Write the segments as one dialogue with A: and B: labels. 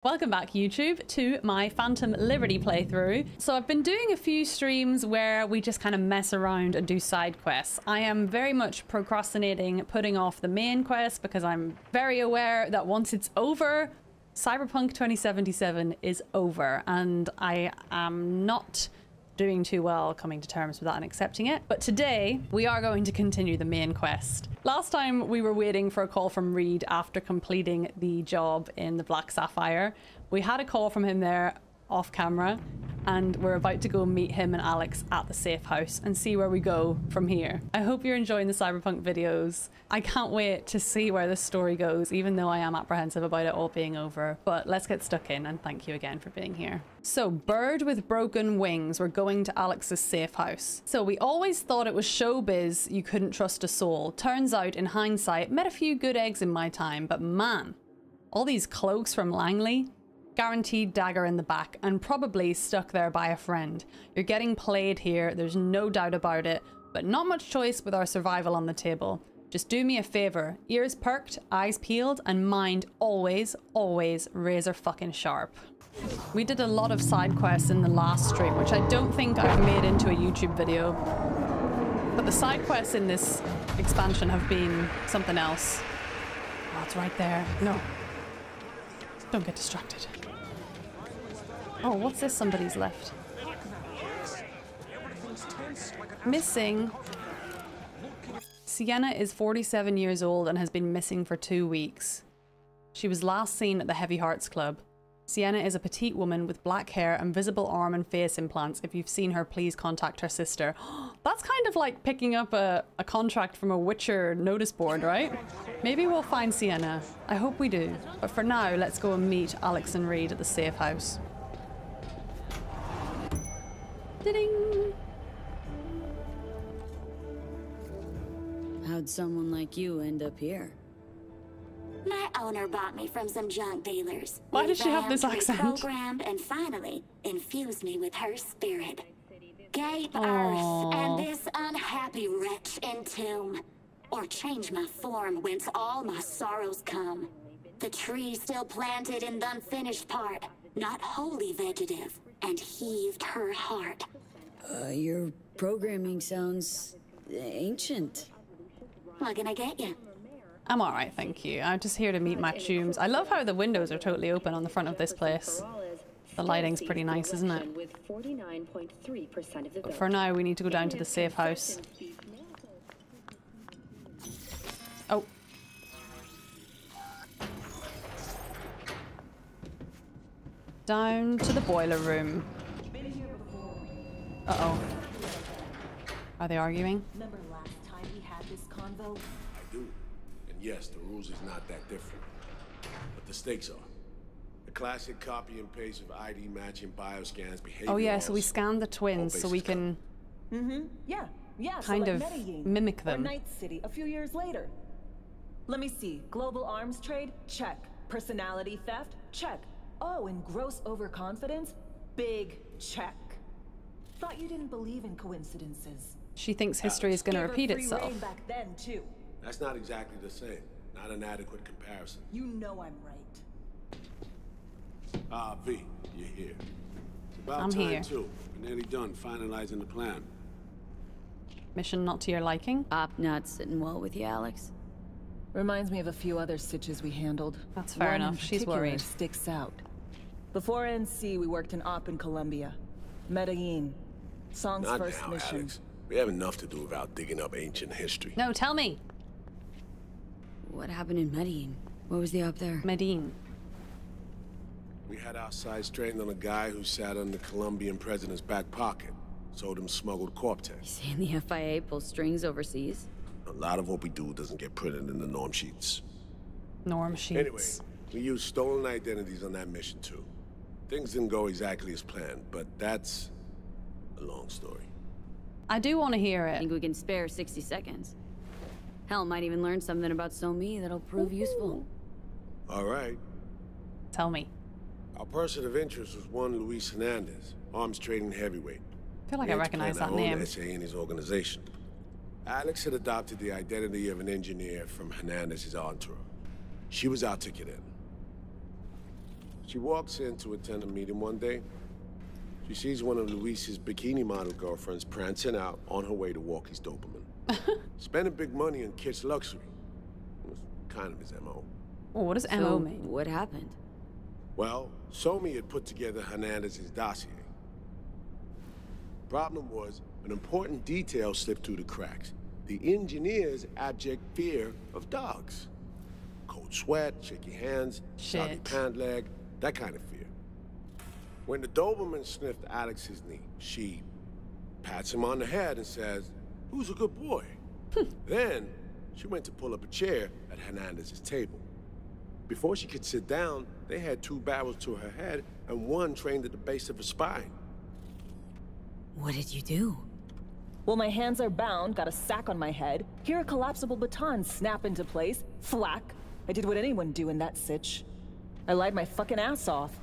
A: Welcome back, YouTube, to my Phantom Liberty playthrough. So I've been doing a few streams where we just kind of mess around and do side quests. I am very much procrastinating putting off the main quest because I'm very aware that once it's over, Cyberpunk 2077 is over, and I am not doing too well coming to terms with that and accepting it. But today we are going to continue the main quest. Last time we were waiting for a call from Reed after completing the job in the Black Sapphire. We had a call from him there off camera, and we're about to go meet him and Alex at the safe house and see where we go from here. I hope you're enjoying the Cyberpunk videos. I can't wait to see where this story goes, even though I am apprehensive about it all being over. But let's get stuck in, and thank you again for being here. So, bird with broken wings, we're going to Alex's safe house. So we always thought it was showbiz, you couldn't trust a soul. Turns out, in hindsight, met a few good eggs in my time, but man, all these cloaks from Langley, guaranteed dagger in the back, and probably stuck there by a friend. You're getting played here, there's no doubt about it, but not much choice with our survival on the table. Just do me a favor, ears perked, eyes peeled, and mind always, always razor fucking sharp. We did a lot of side quests in the last stream, which I don't think I've made into a YouTube video, but the side quests in this expansion have been something else. Oh, it's right there. No. Don't get distracted. Oh, what's this somebody's left? Missing. Sienna is 47 years old and has been missing for 2 weeks. She was last seen at the Heavy Hearts Club. Sienna is a petite woman with black hair and visible arm and face implants. If you've seen her, please contact her sister. That's kind of like picking up a contract from a Witcher notice board, right? Maybe we'll find Sienna. I hope we do. But for now, let's go and meet Alex and Reed at the safe house. Ding!
B: How'd someone like you end up here?
C: My owner bought me from some junk dealers.
A: Why does she have this accent?
C: Programmed and finally infused me with her spirit. Gave
A: Aww.
C: earth and this unhappy wretch entomb, or change my form whence all my sorrows come. The tree still planted in the unfinished part, not wholly vegetative, and heaved her heart.
B: Your programming sounds ancient.
C: What can I get you?
A: I'm alright, thank you. I'm just here to meet my tombs. I love how the windows are totally open on the front of this place. The lighting's pretty nice, isn't it? But for now, we need to go down to the safe house. Oh. Down to the boiler room. Uh-oh. Are they arguing?
D: Remember last time we had this convo?
E: I do. And yes, the rules is not that different. But the stakes are. The classic copy and paste of ID matching bioscans behavior.
A: Oh yeah, so we scanned the twins so we can
D: Yeah.
A: kind
D: so
A: of
D: like Medellin,
A: mimic
D: or
A: them.
D: Night City a few years later. Let me see. Global arms trade? Check. Personality theft? Check. Oh, and gross overconfidence? Big check. Thought you didn't believe in coincidences.
A: She thinks history is going to repeat itself.
D: Reign back then too.
E: That's not exactly the same. Not an adequate comparison.
D: You know I'm right.
E: V, you're here. It's about
A: I'm
E: time
A: here.
E: too. We're nearly done finalizing the plan.
A: Mission not to your liking?
B: Op not sitting well with you, Alex.
D: Reminds me of a few other stitches we handled.
A: That's fair
D: One
A: enough.
D: in
A: She's
D: particular
A: worried.
D: Sticks out. Before NC, we worked in Op in Colombia. Medellin. Song's
E: Not
D: first
E: now,
D: mission.
E: Alex. We have enough to do without digging up ancient history.
A: No, tell me.
B: What happened in Medellin? What was the op there?
A: Medine.
E: We had our sights trained on a guy who sat on the Colombian president's back pocket. Sold him smuggled Corptex.
B: Saying the FIA pulls strings overseas?
E: A lot of what we do doesn't get printed in the norm sheets.
A: Norm sheets.
E: Anyway, we used stolen identities on that mission too. Things didn't go exactly as planned, but that's a long story.
A: I do want to hear
B: I
A: it.
B: think we can spare 60 seconds. Hell, might even learn something about So-Me that'll prove useful.
E: All right.
A: Tell me.
E: Our person of interest was one Luis Hernandez, arms trading heavyweight.
A: I feel like I recognize that name.
E: SA in his organization. Alex had adopted the identity of an engineer from Hernandez's entourage. She was articulate. She walks in to attend a meeting one day. She sees one of Luis's bikini model girlfriends prancing out on her way to walk his Doberman. Spending big money on kitsch luxury. It was kind of his M.O.
A: Oh, what does MO mean?
B: What happened?
E: Well, Somi had put together Hernandez's dossier. Problem was, an important detail slipped through the cracks. The engineer's abject fear of dogs. Cold sweat, shaky hands, soggy pant leg, that kind of fear. When the Doberman sniffed Alex's knee, she pats him on the head and says, "Who's a good boy?" Then, she went to pull up a chair at Hernandez's table. Before she could sit down, they had 2 barrels to her head and 1 trained at the base of her spine.
B: What did you do?
D: Well, my hands are bound, got a sack on my head. Here a collapsible baton snap into place. Thwack. I did what anyone do in that sitch. I lied my fucking ass off.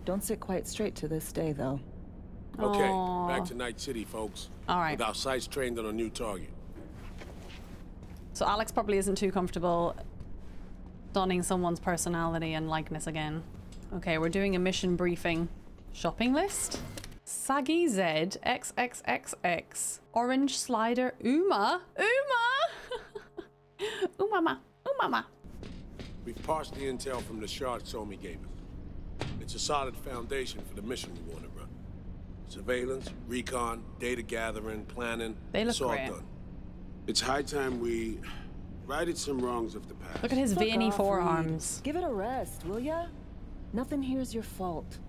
D: Don't sit quite straight to this day, though.
E: Okay,
A: Aww.
E: back to Night City, folks.
A: All right.
E: With our sights trained on a new target.
A: So Alex probably isn't too comfortable donning someone's personality and likeness again. Okay, we're doing a mission briefing. Shopping list? Saggy Z XXXX. Orange slider Uma. Umama. Umama.
E: We've parsed the intel from the shard Somi gave us. It's a solid foundation for the mission we want to run. Surveillance, recon, data gathering, planning.
A: They look
E: it's all
A: great.
E: done. It's high time we righted some wrongs of the past.
A: Look at his
D: Fuck
A: veiny
D: off,
A: forearms.
D: Reed. Give it a rest, will ya? Nothing here's your fault.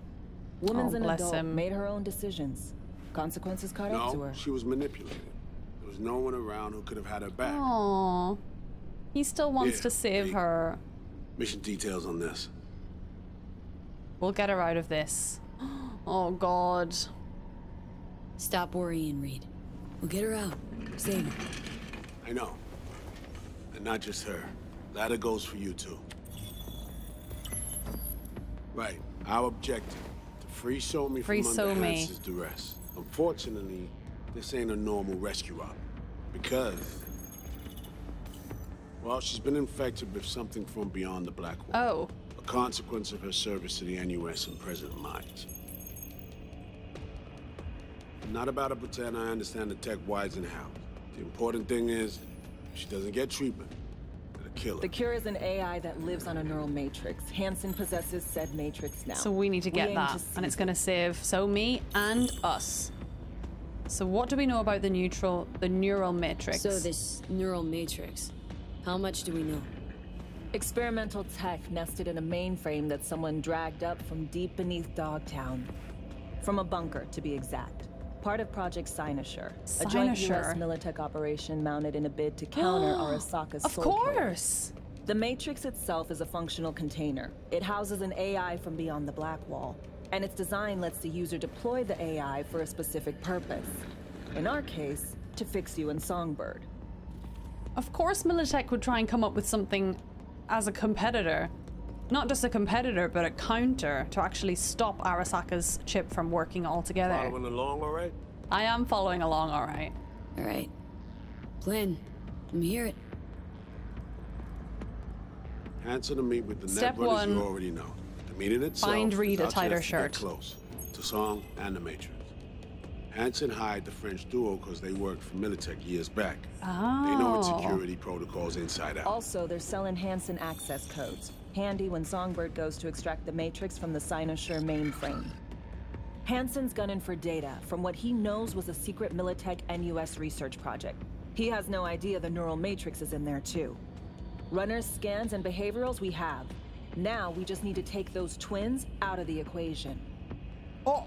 D: Woman's
A: Oh,
D: an
A: bless
D: adult,
A: him.
D: made her own decisions. Consequences caught up to
E: No,
D: her.
E: she was manipulated. There was no one around who could have had her back.
A: Aww. He still wants
E: Yeah,
A: to save
E: hey.
A: her.
E: Mission details on this.
A: We'll get her out of this. Oh god.
B: Stop worrying, Reed. We'll get her out. Save her.
E: I know. And not just her. That goes for you too. Right. Our objective. To free Somi
A: Free
E: from under
A: Somi.
E: Hance's duress. Unfortunately, this ain't a normal rescue op. Because... well, she's been infected with something from beyond the Black Wall.
A: Oh.
E: A consequence of her service to the NUS and President Myers. I'm not about to pretend I understand the tech whys and hows. The important thing is, if she doesn't get treatment, it'll kill her.
D: The cure is an AI that lives on a neural matrix. Hansen possesses said matrix now.
A: So we need to get
D: aim
A: that.
D: to
A: And it's
D: seize
A: going to save me and us. So what do we know about the neural matrix?
B: So this neural matrix, how much do we know?
D: Experimental tech nested in a mainframe that someone dragged up from deep beneath Dogtown. From a bunker, to be exact. Part of Project Cynosure, a joint
A: Cynosure.
D: US Militech operation mounted in a bid to counter Arasaka's
A: Of
D: soul killer.
A: course.
D: The Matrix itself is a functional container. It houses an AI from beyond the Black Wall, and its design lets the user deploy the AI for a specific purpose. In our case, to fix you and Songbird.
A: Of course Militech would try and come up with something as a competitor. Not just a competitor, but a counter to actually stop Arasaka's chip from working altogether.
E: Following along all right?
A: I am following along all right.
B: All right. Plan. Let me hear it.
E: Hansen to meet with the
A: Step
E: net runners you
A: one.
E: already know. The meeting itself
A: Find
E: is
A: Reed a
E: our
A: tighter
E: chance to get
A: shirt.
E: close to Song and the Matrix. Hansen hired the French duo because they worked for Militech years back.
A: Oh.
E: They know its security protocols inside out.
D: Also, they're selling Hansen access codes. Handy when Songbird goes to extract the Matrix from the Cynosure mainframe. Hansen's gunning for data from what he knows was a secret Militech NUS research project. He has no idea the neural matrix is in there too. Runners, scans, and behaviorals we have. Now we just need to take those twins out of the equation.
A: Oh,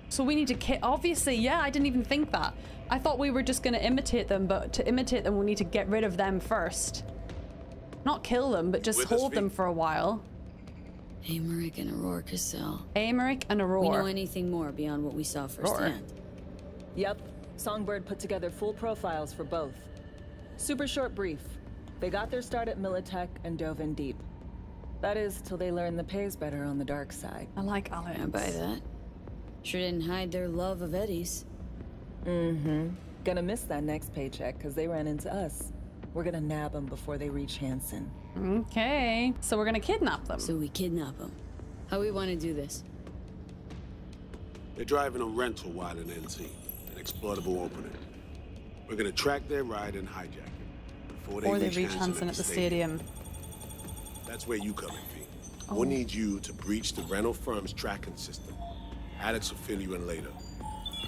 A: so we need to obviously, yeah, I didn't even think that. I thought we were just going to imitate them, but to imitate them, we need to get rid of them first. Not kill them, but just
E: With us,
A: hold them
E: V.
A: for a while.
B: Amaric and Aurora Cassell.
A: Amaric and
B: We know
A: Aurora.
B: anything more beyond what we saw firsthand?
D: Yep, Songbird put together full profiles for both. Super short brief. They got their start at Militech and dove in deep. That is, till they learned the pay's better on the dark side.
A: I like Alex.
B: I buy that. Sure didn't hide their love of Eddie's.
D: Mm-hmm. Gonna miss that next paycheck, because they ran into us. We're gonna nab them before they reach Hansen.
A: Okay, so we're going to kidnap them.
B: So we kidnap them. How we want to do this?
E: They're driving a rental while in NC, an exploitable opening. We're gonna track their ride and hijack it before
A: Or they reach Hansen at the stadium.
E: That's where you come in, V. We'll need you to breach the rental firm's tracking system. Alex will fill you in later.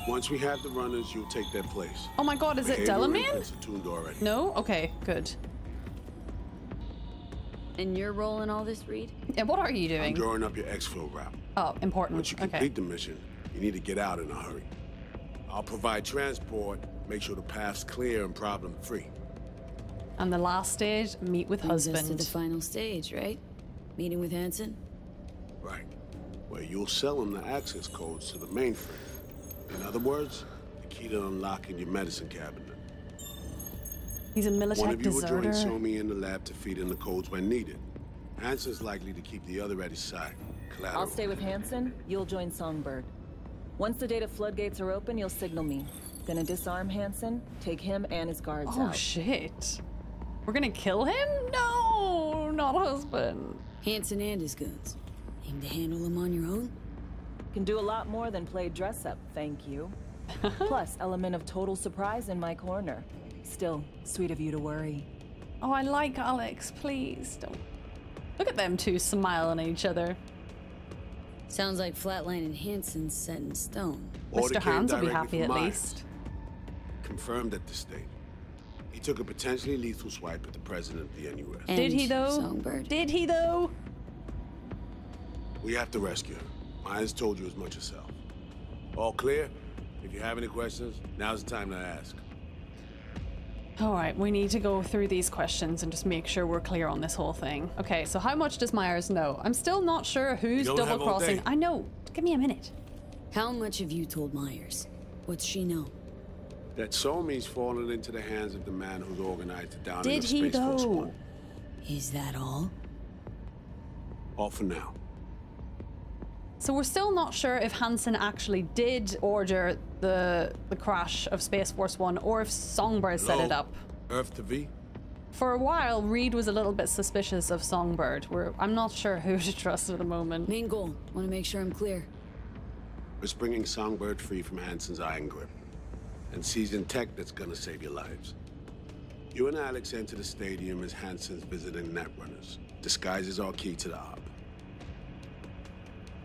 E: Once we have the runners, you'll take their place.
A: Oh my god, is it Delamain? No? Okay, good.
B: And you're rolling all this, Reed?
A: Yeah, what are you doing?
E: I'm drawing up your exfil route.
A: Oh, important.
E: Once you complete the mission, you need to get out in a hurry. I'll provide transport, make sure the path's clear and problem-free.
A: And the last stage, meet with husband.
B: Brings us to the final stage, right? Meeting with Hansen?
E: Right. Where you'll sell him the access codes to the mainframe. In other words, the key to unlocking your medicine cabinet.
A: He's a Militech
E: One of you will
A: deserter.
E: join Somi in the lab to feed in the codes when needed. Hansen's likely to keep the other at his side. Collateral.
D: I'll stay with Hansen, you'll join Songbird. Once the data floodgates are open, you'll signal me. Gonna disarm Hansen, take him and his guards out.
A: Oh shit. We're gonna kill him? No, not husband.
B: Hansen and his goons. Aim to handle them on your own?
D: Can do a lot more than play dress-up, thank you. Plus, element of total surprise in my corner. Still, sweet of you to worry.
A: Oh, I like Alex, please don't. Look at them two smiling at each other.
B: Sounds like Flatline and Hansen's set in stone.
A: Mr. Hans will be happy at least.
E: Confirmed at this stage. He took a potentially lethal swipe at the president of the NUS.
B: And
A: Did he though?
B: Songbird.
A: Did he though?
E: We have to rescue her. Myers told you as much herself. All clear? If you have any questions, now's the time to ask.
A: All right, we need to go through these questions and just make sure we're clear on this whole thing. Okay, so how much does Myers know? I'm still not sure who's double crossing. I know. Give me a minute.
B: How much have you told Myers? What's she know?
E: That Somi's fallen into the hands of the man who's organized the downing
A: Did
E: of
A: he
E: Space Force
A: though?
E: 1.
B: Is that all?
E: All for now.
A: So we're still not sure if Hansen actually did order the crash of Space Force 1 or if Songbird set it up.
E: Earth to V?
A: For a while, Reed was a little bit suspicious of Songbird. I'm not sure who to trust at the moment.
B: Main goal. Want to make sure I'm clear.
E: We're bringing Songbird free from Hansen's iron grip and seizing tech that's gonna save your lives. You and Alex enter the stadium as Hansen's visiting netrunners. Disguise is our key to the hub.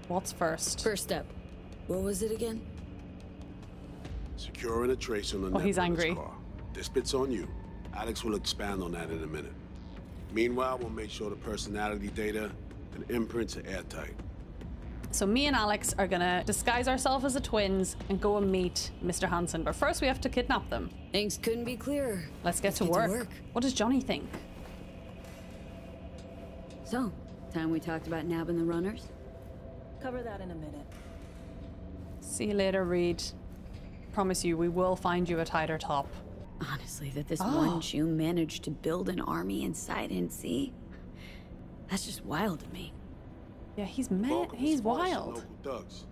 A: What's first?
B: First step. What was it again?
E: Securing a trace on the
A: Oh, he's angry.
E: car. This bit's on you. Alex will expand on that in a minute. Meanwhile, we'll make sure the personality data and imprints are airtight.
A: So me and Alex are gonna disguise ourselves as the twins and go and meet Mr. Hansen. But first we have to kidnap them.
B: Things couldn't be clearer.
A: Let's get to work. What does Johnny think?
B: So, time we talked about nabbing the runners?
D: Cover that in a minute.
A: See you later, Reed. Promise you, we will find you a tighter top.
B: Honestly, that this one Jew managed to build an army inside NC? That's just wild to me.
A: Yeah, he's
E: Bulk of
A: he's
E: his force are
A: wild.
E: Local thugs.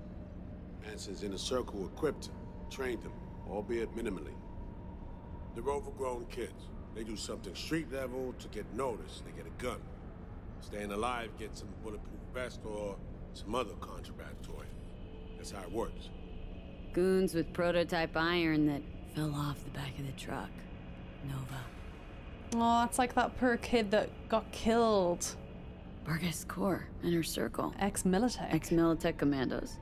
E: Hansen's inner circle equipped him, trained him, albeit minimally. They're overgrown kids. They do something street level to get noticed. They get a gun. Staying alive gets some bulletproof vest or some other contraband toy. That's how it works.
B: Goons with prototype iron that fell off the back of the truck. Nova.
A: Oh, it's like that poor kid that got killed.
B: Vargas Core and her circle.
A: Ex-Militech.
B: Ex-Militech commandos.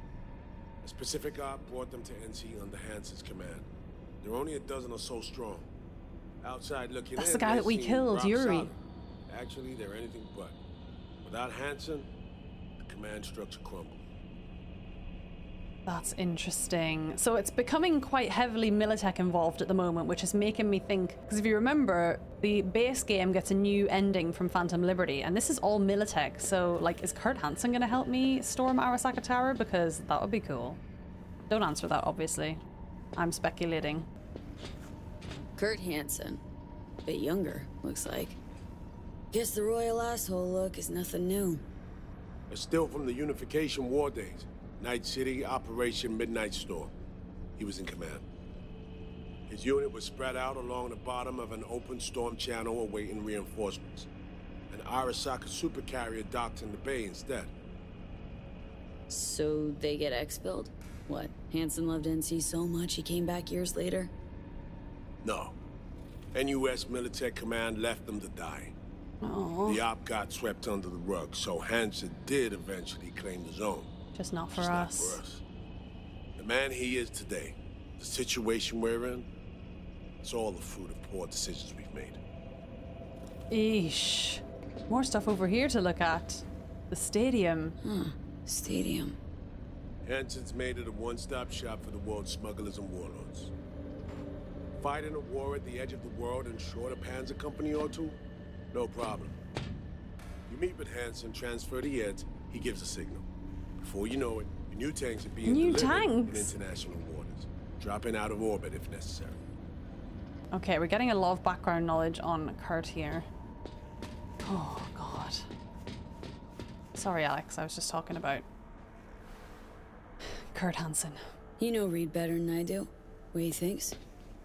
E: A specific op brought them to NC under Hansen's command. They're only a dozen or so strong. Outside looking
A: That's
E: in,
A: the guy
E: they
A: that we
E: seem
A: killed,
E: rock
A: Yuri.
E: solid. Actually, they're anything but. Without Hansen, the command structure crumbled.
A: That's interesting. So it's becoming quite heavily Militech involved at the moment, which is making me think, because if you remember, the base game gets a new ending from Phantom Liberty, and this is all Militech. So, like, is Kurt Hansen gonna help me storm Arasaka Tower? Because that would be cool. Don't answer that, obviously. I'm speculating.
B: Kurt Hansen. Bit younger, looks like. Guess the royal asshole look is nothing new.
E: It's still from the Unification War days. Night City, Operation Midnight Storm. He was in command. His unit was spread out along the bottom of an open storm channel awaiting reinforcements. An Arasaka supercarrier docked in the bay instead.
B: So they get expelled? What, Hansen loved NC so much he came back years later?
E: No. NUS Militech Command left them to die.
A: Oh,
E: The op got swept under the rug, so Hansen did eventually claim the zone.
A: just not for
E: Just not
A: us.
E: for us. The man he is today, the situation we're in, it's all the fruit of poor decisions we've made.
A: Eesh. More stuff over here to look at. The stadium.
B: Stadium.
E: Hansen's made it a one-stop shop for the world's smugglers and warlords. Fighting a war at the edge of the world and short a Panzer company or two? No problem. You meet with Hansen, transfer the heads, he gives a signal. Before you know it, your new tanks are being
A: New
E: delivered in
A: tanks?
E: international waters, dropping out of orbit if necessary.
A: Okay, we're getting a lot of background knowledge on Kurt here. Oh, God. Sorry, Alex. I was just talking about Kurt Hansen.
B: You know Reed better than I do. What he thinks?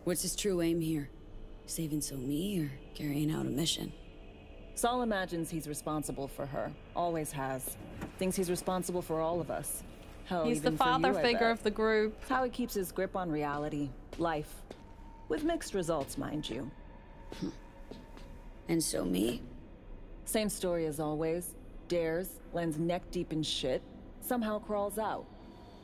B: What's his true aim here? Saving me or carrying out a mission?
D: Saul imagines he's responsible for her. Always has. Thinks he's responsible for all of us. Hell,
A: He's the
D: even for
A: father
D: you, I
A: figure
D: bet.
A: of the group.
D: It's how he keeps his grip on reality. Life. With mixed results, mind you.
B: And so me?
D: Same story as always. Dares, lands neck deep in shit, somehow crawls out.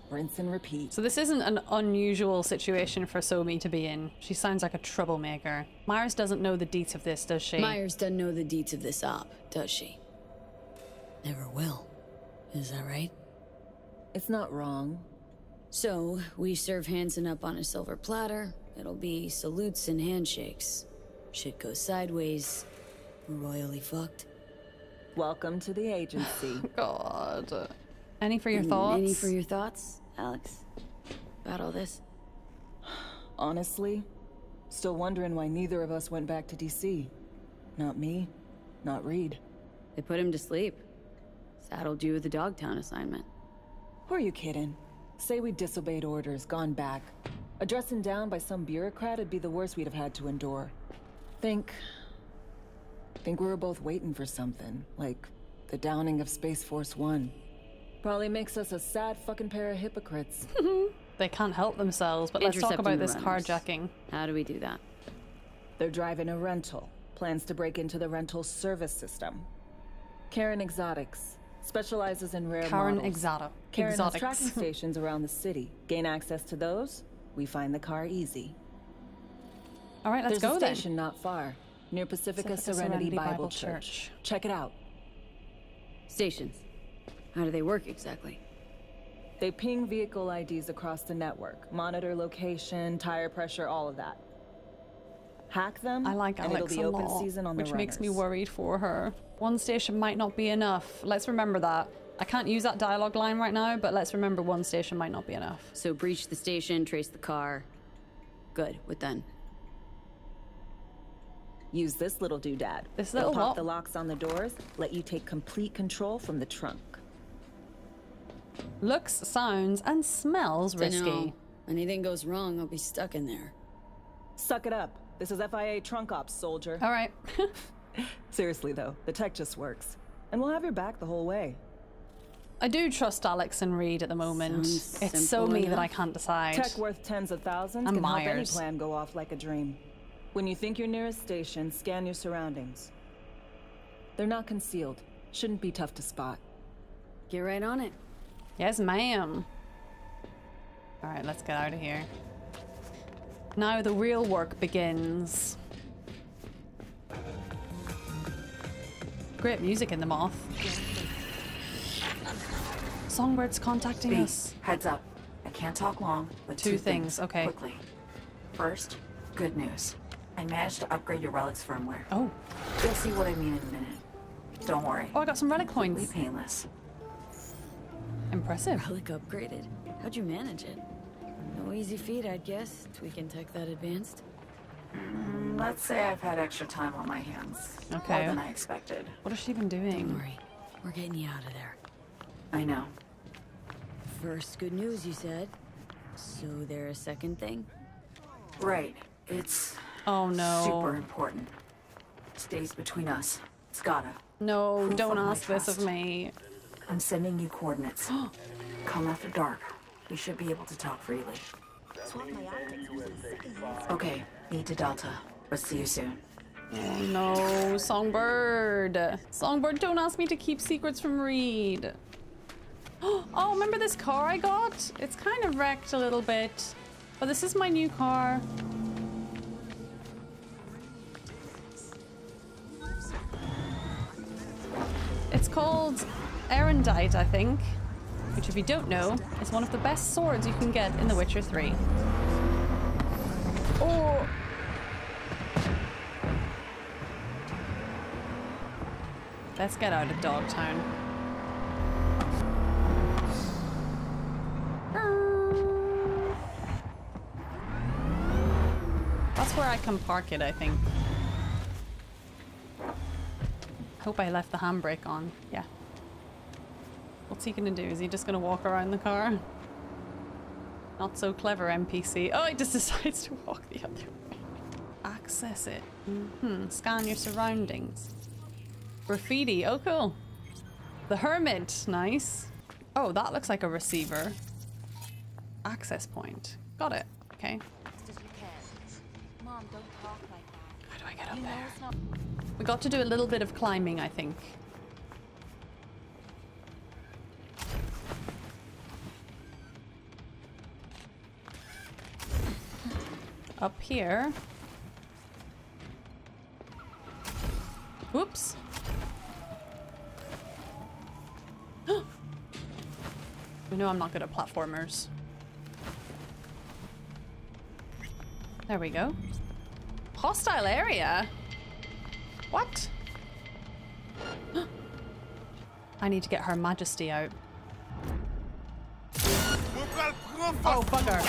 D: Rinse and repeat.
A: So this isn't an unusual situation for Somi to be in. She sounds like a troublemaker. Myers doesn't know the deets of this, does she?
B: Myers doesn't know the deets of this op, does she? Never will. Is that right?
D: It's not wrong.
B: So, we serve Hansen up on a silver platter. It'll be salutes and handshakes. Shit goes sideways. We're royally fucked.
D: Welcome to the agency.
A: God. Any for your thoughts?
B: Any for your thoughts, Alex? About all this?
D: Honestly, still wondering why neither of us went back to DC. Not me, not Reed.
B: They put him to sleep. Saddled you with the Dogtown assignment.
D: Who are you kidding? Say we disobeyed orders, gone back. A dressing down by some bureaucrat would be the worst we'd have had to endure. Think we were both waiting for something, like the downing of Space Force One. Probably makes us a sad fucking pair of hypocrites.
A: They can't help themselves, but let's talk about
B: Intercepting the
A: this
B: runners.
A: carjacking.
B: How do we do that?
D: They're driving a rental. Plans to break into the rental service system. Karen Exotics. Specializes in rare
A: Karen
D: models.
A: Exotic.
D: Karen has
A: Exotics.
D: tracking stations around the city. Gain access to those, we find the car easy.
A: All right, let's
D: There's
A: go
D: a
A: then.
D: station not far, near Pacifica
A: Pacifica
D: Serenity
A: Serenity
D: Bible
A: Bible
D: Church.
A: Church.
D: Check it out.
B: Stations. How do they work exactly?
D: They ping vehicle IDs across the network, monitor location, tire pressure, all of that. Hack them,
A: I like
D: and
A: Alex
D: it'll be
A: a
D: open
A: lot,
D: season on
A: which
D: the
A: makes me
D: runners.
A: worried for her. One station might not be enough. Let's remember that. I can't use that dialogue line right now, but let's remember one station might not be enough.
B: So breach the station, trace the car. Good. What then?
D: Use this little doodad.
A: This
D: It'll
A: little
D: pop
A: what?
D: the locks on the doors, let you take complete control from the trunk.
A: Looks, sounds, and smells risky.
B: Dunno. Anything goes wrong, I'll be stuck in there.
D: Suck it up. This is FIA trunk ops, soldier.
A: All right.
D: Seriously though, the tech just works. And we'll have your back the whole way.
A: I do trust Alex and Reed at the moment.
B: Sounds
A: It's so
B: simple
A: me that
B: enough.
A: I can't decide.
D: Tech worth tens of thousands
A: And
D: can help any
A: Myers.
D: plan go off like a dream. When you think you're nearest station, scan your surroundings. They're not concealed. Shouldn't be tough to spot.
B: Get right on it.
A: Yes, ma'am. All right, let's get out of here. Now the real work begins. Great music in the Moth. Songbird's contacting
F: B,
A: us.
F: heads up. I can't talk long, but
A: Two
F: two
A: things, okay.
F: Quickly. First, good news. I managed to upgrade your relic's firmware.
A: Oh.
F: You'll see what I mean in a minute. Don't worry.
A: Oh, I got some relic
F: Completely
A: coins.
F: painless.
A: Impressive.
B: Relic upgraded. How'd you manage it? No easy feat, I'd guess. Tweaking tech that advanced.
F: Let's say I've had extra time on my hands.
A: Okay.
F: More than I expected.
A: What has she been
B: Don't
A: doing?
B: worry. We're getting you out of there.
F: I know.
B: First good news, you said. So there a second thing?
F: Right. It's
A: Oh no.
F: super important. Stays between us. It's gotta.
A: No,
F: Proof
A: don't
F: of my
A: ask this of
F: trust.
A: me.
F: I'm sending you coordinates. Come after dark. We should be able to talk freely. Okay, need to Delta. But see you soon.
A: Oh no, Songbird. Songbird, don't ask me to keep secrets from Reed. Oh, remember this car I got? It's kind of wrecked a little bit. But this is my new car. It's called Erendite, I think. Which, if you don't know, is one of the best swords you can get in The Witcher 3. Oh! Let's get out of Dogtown. That's where I can park it, I think. Hope I left the handbrake on. Yeah. What's he gonna do? Is he just gonna walk around the car? Not so clever, NPC. Oh, he just decides to walk the other way. Access it. Scan your surroundings. Graffiti. Oh, cool. The Hermit. Nice. Oh, that looks like a receiver. Access point. Got it. Okay.
G: Mom, don't talk like that.
A: How do I get up there? We got to do a little bit of climbing, I think. Up here. Whoops. We know I'm not good at platformers. There we go. Hostile area? What? I need to get Her Majesty out. Oh, bugger.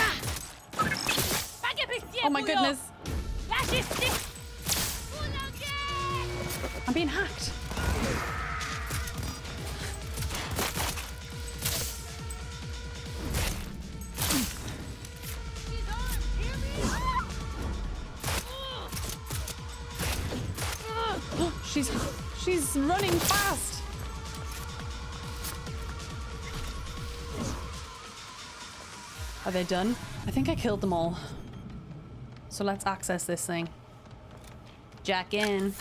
A: Oh my goodness. I'm being hacked. She's running fast. Are they done? I think I killed them all. So let's access this thing. Jack in.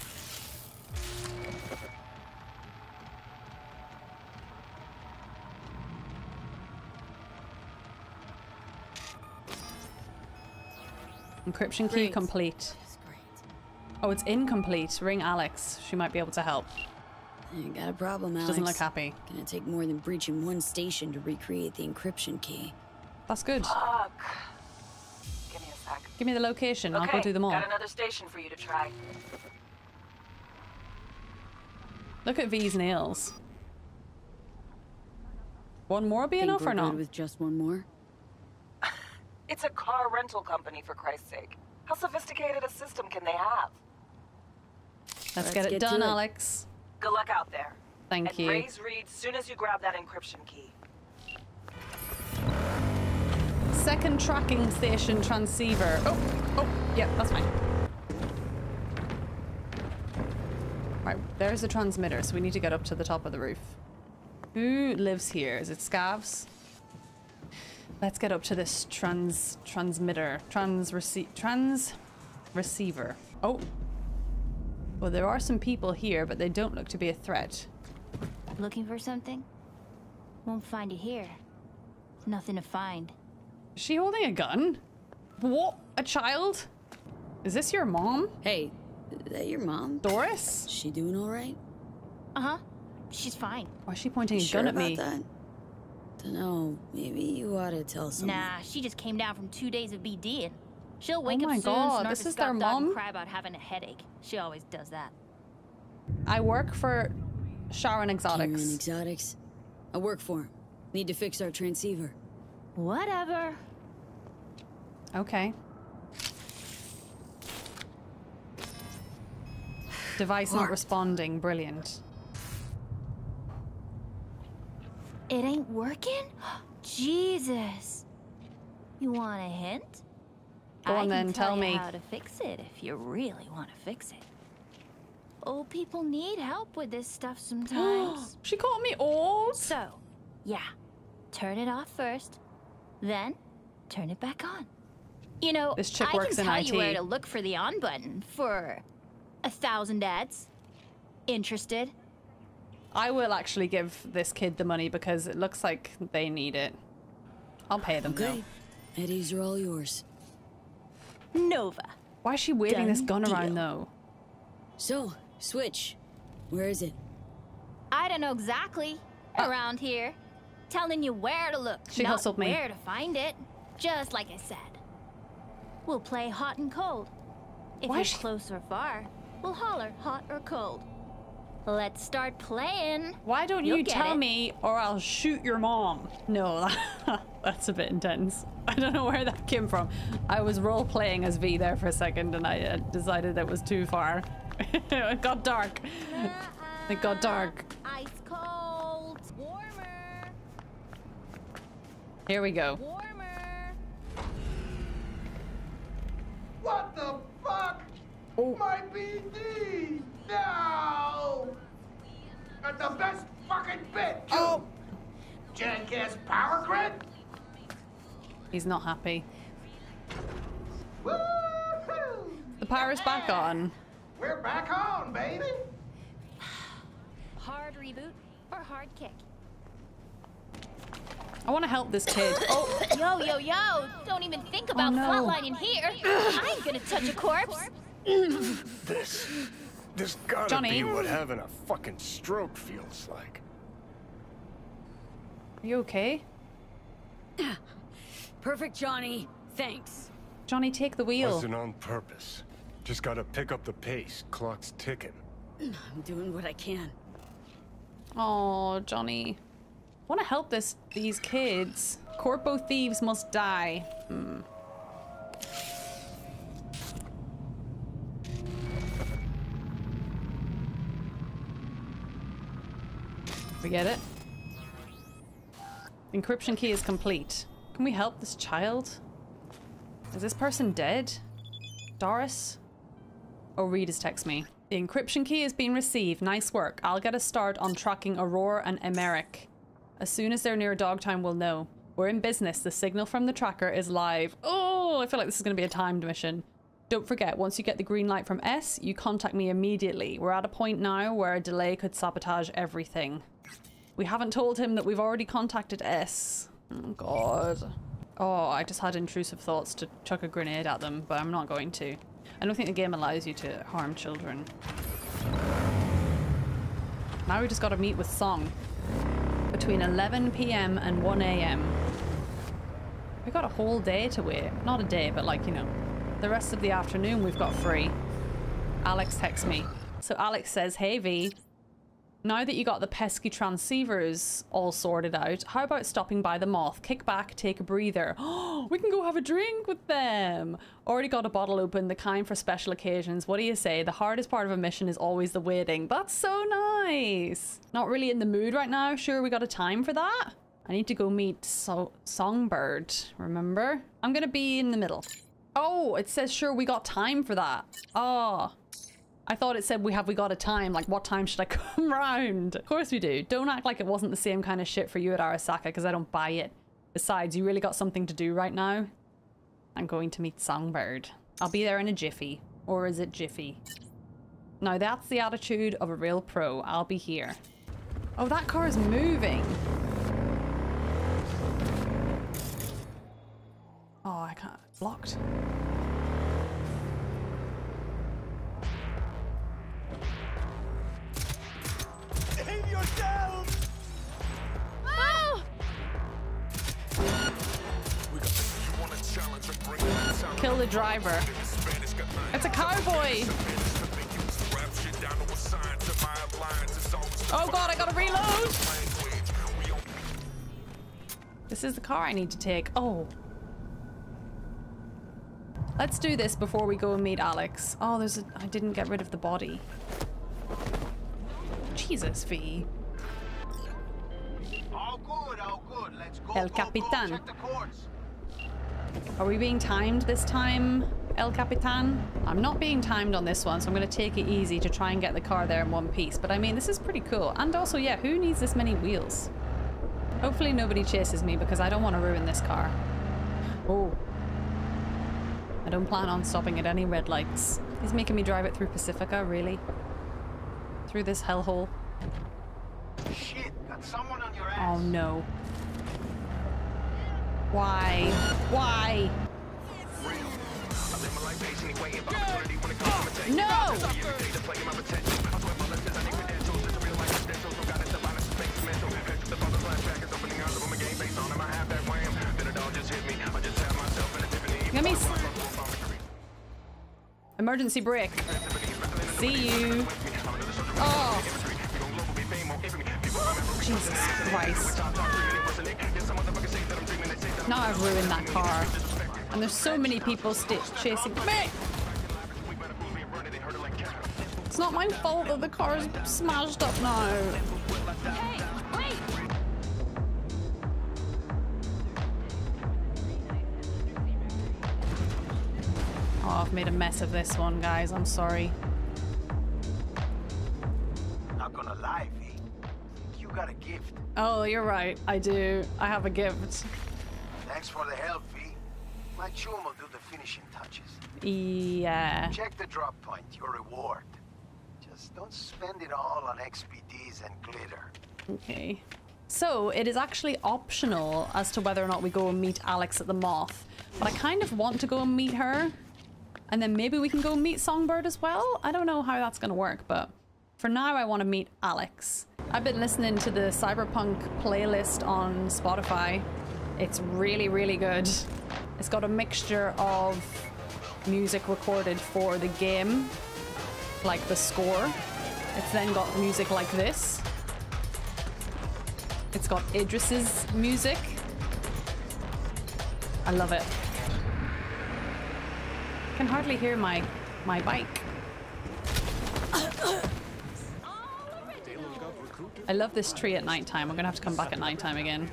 A: Encryption key complete. Oh, it's incomplete. Ring Alex. She might be able to help.
B: You got a problem, Alex.
A: She doesn't look happy.
B: Gonna take more than breaching one station to recreate the encryption key.
A: That's good.
F: Fuck. Give me a sec.
A: Give me the location.
F: Okay,
A: I'll go do them all.
F: Got another station for you to try.
A: Look at V's nails. One more be enough or not?
B: With just one more?
F: It's a car rental company, for Christ's sake. How sophisticated a system can they have?
A: Let's get it done, Alex.
F: Good luck out there.
A: Thank you.
F: And raise Reed soon as you grab that encryption key.
A: Second tracking station transceiver. Oh, yeah, that's fine. Right, there's the transmitter, so we need to get up to the top of the roof. Who lives here? Is it Scavs? Let's get up to this transmitter. Receiver. Oh. Well, there are some people here, but they don't look to be a threat.
G: Looking for something? Won't find it here. Nothing to find.
A: Is she holding a gun? What? A child? Is this your mom?
B: Hey, is that your mom?
A: Doris?
B: Is she doing all right?
G: Uh-huh. She's fine.
A: Why is she pointing a
B: sure
A: gun at
B: about
A: me?
B: That? Dunno. Maybe you ought to tell someone.
G: Nah, she just came down from 2 days of BDing. She'll wake
A: Oh
G: up
A: my
G: soon,
A: God,
G: snort
A: this
G: the
A: is their
G: scuff dog, and
A: mom?
G: cry about having a headache. She always does that.
A: I work for Sharon Exotics.
B: Kieran Exotics. I work for him. Need to fix our transceiver.
G: Whatever.
A: Okay. Device not responding. Brilliant.
G: It ain't working? Jesus. You want a hint?
A: Go on then, tell me.
G: I can tell you how to fix it if you really want to fix it. Old people need help with this stuff sometimes.
A: She called me old?
G: So, yeah. turn it off first, then turn it back on. You know,
A: This chick
G: I
A: works
G: can
A: in
G: tell
A: IT.
G: you where to look for the on button for 1,000 ads. Interested?
A: I will actually give this kid the money because it looks like they need it. I'll pay them though.
B: Okay. Eddies are all yours.
G: Nova.
A: Why is she waving this
G: Done
A: gun around
G: deal.
A: though?
B: So, Switch. Where is it?
G: I don't know exactly. Around here. Telling you where to look,
A: She
G: not
A: hustled me.
G: where to find it. Just like I said. We'll play hot and cold. If
A: Why
G: you're
A: is she-
G: close or far, we'll holler hot or cold. Let's start playing.
A: Why don't
G: You'll
A: you
G: get
A: tell
G: it.
A: me or I'll shoot your mom? No, that's a bit intense. I don't know where that came from. I was role playing as V there for a second and I decided that was too far. It got dark. It got dark.
G: Ice cold. Warmer.
A: Here we go.
G: Warmer.
H: What the fuck?
A: Oh.
H: My BD! No! At the best fucking bit, too!
A: Oh.
H: Jackass power grid?
A: He's not happy.
H: Woo-hoo!
A: The power's back on.
H: We're back on, baby!
G: Hard reboot or hard kick?
A: I want to help this kid. Oh,
G: Yo, yo, yo! Don't even think about
A: no.
G: flatlining here. I ain't gonna touch a corpse.
I: This gotta
A: Johnny.
I: be what having a fucking stroke feels like.
A: are you okay?
B: Perfect, Johnny. Thanks.
A: Johnny, take the wheel.
I: Wasn't on purpose. Just gotta pick up the pace. Clock's ticking.
B: I'm doing what I can.
A: Oh, Johnny. I want to help these kids. Corpo thieves must die. We get it. Encryption key is complete. Can we help this child? Is this person dead? Doris? Oh, Reed has texted me. The encryption key has been received. Nice work. I'll get a start on tracking Aurora and Emeric. As soon as they're near Dogtown, we'll know. We're in business. The signal from the tracker is live. Oh, I feel like this is going to be a timed mission. Don't forget, once you get the green light from S, you contact me immediately. We're at a point now where a delay could sabotage everything. We haven't told him that we've already contacted S. Oh, God. Oh, I just had intrusive thoughts to chuck a grenade at them, but I'm not going to. I don't think the game allows you to harm children. Now we just got to meet with Song. Between 11 PM and 1 AM. We got a whole day to wait. Not a day, but like, you know, the rest of the afternoon we've got free. Alex texts me. So Alex says, hey V, now that you got the pesky transceivers all sorted out, how about stopping by the Moth? Kick back, take a breather. Oh, we can go have a drink with them. Already got a bottle open, the kind for special occasions. What do you say? The hardest part of a mission is always the waiting. That's so nice. Not really in the mood right now. Sure, we got a time for that? I need to go meet Songbird, remember? I'm gonna be in the middle. Oh, it says sure we got time for that. Oh. I thought it said we got a time, like what time should I come round? Of course we do. Don't act like it wasn't the same kind of shit for you at Arasaka because I don't buy it. Besides, you really got something to do right now. I'm going to meet Songbird. I'll be there in a jiffy. Or is it jiffy? Now that's the attitude of a real pro. I'll be here. Oh, that car is moving. Oh, I can't. Blocked.
I: Behave yourself!
G: Oh!
A: Kill the driver. It's a cowboy! Oh god, I gotta reload! This is the car I need to take. Oh. Let's do this before we go and meet Alex. Oh, I didn't get rid of the body. Jesus, V.
H: All good. Let's go.
A: El Capitan.
H: Check the courts.
A: Are we being timed this time, El Capitan? I'm not being timed on this one, so I'm going to take it easy to try and get the car there in one piece. But I mean, this is pretty cool. And also, yeah, who needs this many wheels? Hopefully nobody chases me because I don't want to ruin this car. Oh. I don't plan on stopping at any red lights. He's making me drive it through Pacifica, really? Through this hellhole.
H: Shit, got someone on your ass.
A: Oh no. Why? Why? No! Let me. Emergency brake. See you. Oh. Jesus Christ. Now I've ruined that car. And there's so many people chasing me. It's not my fault that the car is smashed up now.
G: Hey, wait!
A: Oh, I've made a mess of this one, guys. I'm sorry.
H: Not gonna lie, V. You got a gift.
A: Oh, you're right. I do. I have a gift.
H: Thanks for the help, V. My chum will do the finishing touches.
A: Yeah.
H: Check the drop point, your reward. Just don't spend it all on XPDs and glitter.
A: Okay. So, it is actually optional as to whether or not we go and meet Alex at the Moth. But I kind of want to go and meet her. And then maybe we can go meet Songbird as well. I don't know how that's going to work, but for now I want to meet Alex. I've been listening to the Cyberpunk playlist on Spotify. It's really, really good. It's got a mixture of music recorded for the game, like the score. It's then got music like this. It's got Idris's music. I love it. I can hardly hear my bike. I love this tree at nighttime. We're gonna have to come back at nighttime again.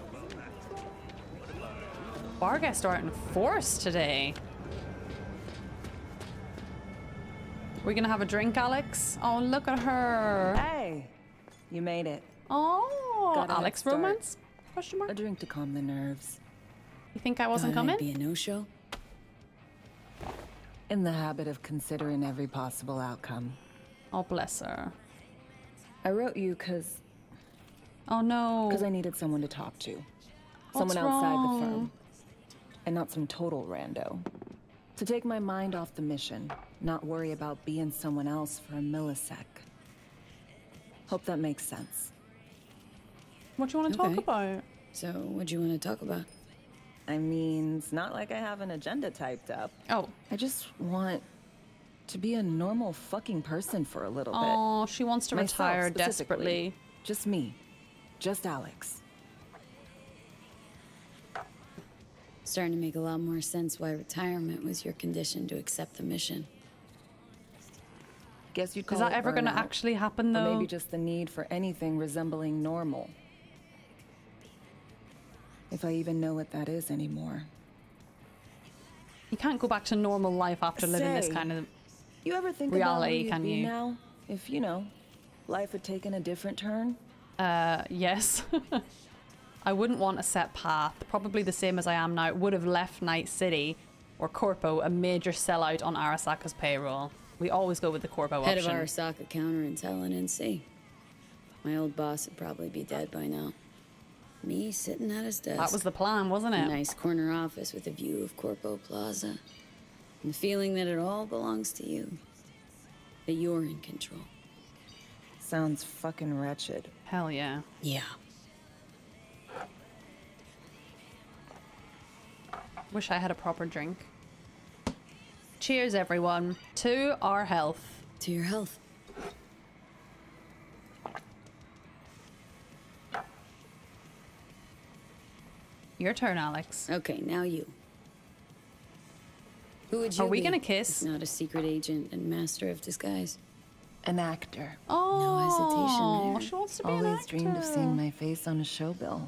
A: Bar guests are out in force today. We're gonna have a drink, Alex? Oh, look at her.
D: Hey, you made it.
A: Oh,
D: Got a
A: Alex
D: head start.
A: romance? Question mark?
D: A drink to calm the nerves.
A: You think I wasn't
B: Thought I'd
A: coming?
B: be a no-show?
D: In the habit of considering every possible outcome.
A: Oh, bless her.
D: I wrote you because
A: Oh no.
D: I needed someone to talk to.
A: What's
D: Someone outside
A: wrong?
D: the firm. And not some total rando. To take my mind off the mission, not worry about being someone else for a millisec. Hope that makes sense.
A: What do you want to talk
B: Okay.
A: about?
B: So, what do you want to talk about?
D: I mean, it's not like I have an agenda typed up.
A: Oh.
D: I just want to be a normal fucking person for a little bit.
A: Oh, she wants to
D: Myself,
A: retire
D: specifically.
A: desperately.
D: Just me. Just Alex.
B: Starting to make a lot more sense why retirement was your condition to accept the mission.
D: Guess you'd call
A: Is that
D: it
A: ever going to
D: burnout.
A: actually happen,
D: Or
A: though?
D: maybe just the need for anything resembling normal. If I even know what that is anymore.
A: You can't go back to normal life after living this
D: Say,
A: kind of...
D: You ever think
A: reality,
D: about
A: can
D: who you'd be
A: you?
D: now? If, you know, life had taken a different turn?
A: Yes. I wouldn't want a set path. Probably the same as I am now. It would have left Night City or Corpo a major sellout on Arasaka's payroll. We always go with the Corpo
B: Head
A: option.
B: of Arasaka counterintel and NC. My old boss would probably be dead by now. Me sitting at his desk.
A: That was the plan, wasn't
B: A
A: it?
B: nice corner office with a view of Corpo Plaza. And the feeling that it all belongs to you. That you're in control.
D: Sounds fucking wretched.
A: Hell yeah.
B: Yeah.
A: Wish I had a proper drink. Cheers, everyone. To our health.
B: To your health.
A: Your turn, Alex.
B: Okay, now you. Who would you
A: Are we
B: be
A: gonna kiss?
B: if not a secret agent and master of disguise?
D: An actor.
A: Oh,
B: hesitation there.
A: she wants to be an
D: Always
A: actor.
D: dreamed of seeing my face on a show bill.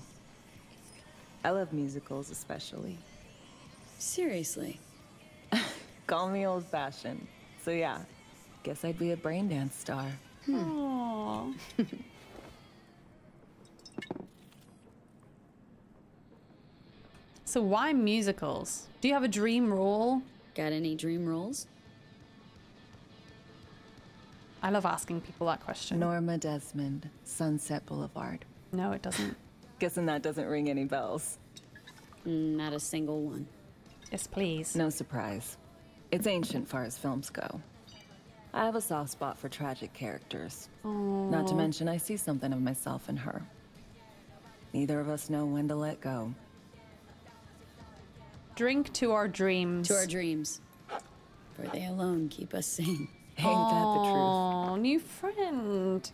D: I love musicals especially.
B: Seriously.
D: Call me old-fashioned. So yeah, guess I'd be a brain dance star.
A: Aw. So why musicals? Do you have a dream role?
B: Got any dream roles?
A: I love asking people that question.
D: Norma Desmond, Sunset Boulevard.
A: No, it doesn't.
D: Guessing that doesn't ring any bells.
B: Not a single one.
A: Yes, please.
D: No surprise. It's ancient far as films go. I have a soft spot for tragic characters.
A: Aww.
D: Not to mention, I see something of myself in her. Neither of us know when to let go.
A: Drink to our dreams.
B: To our dreams. For they alone keep us sane.
D: Ain't that the truth?
A: Oh, new friend.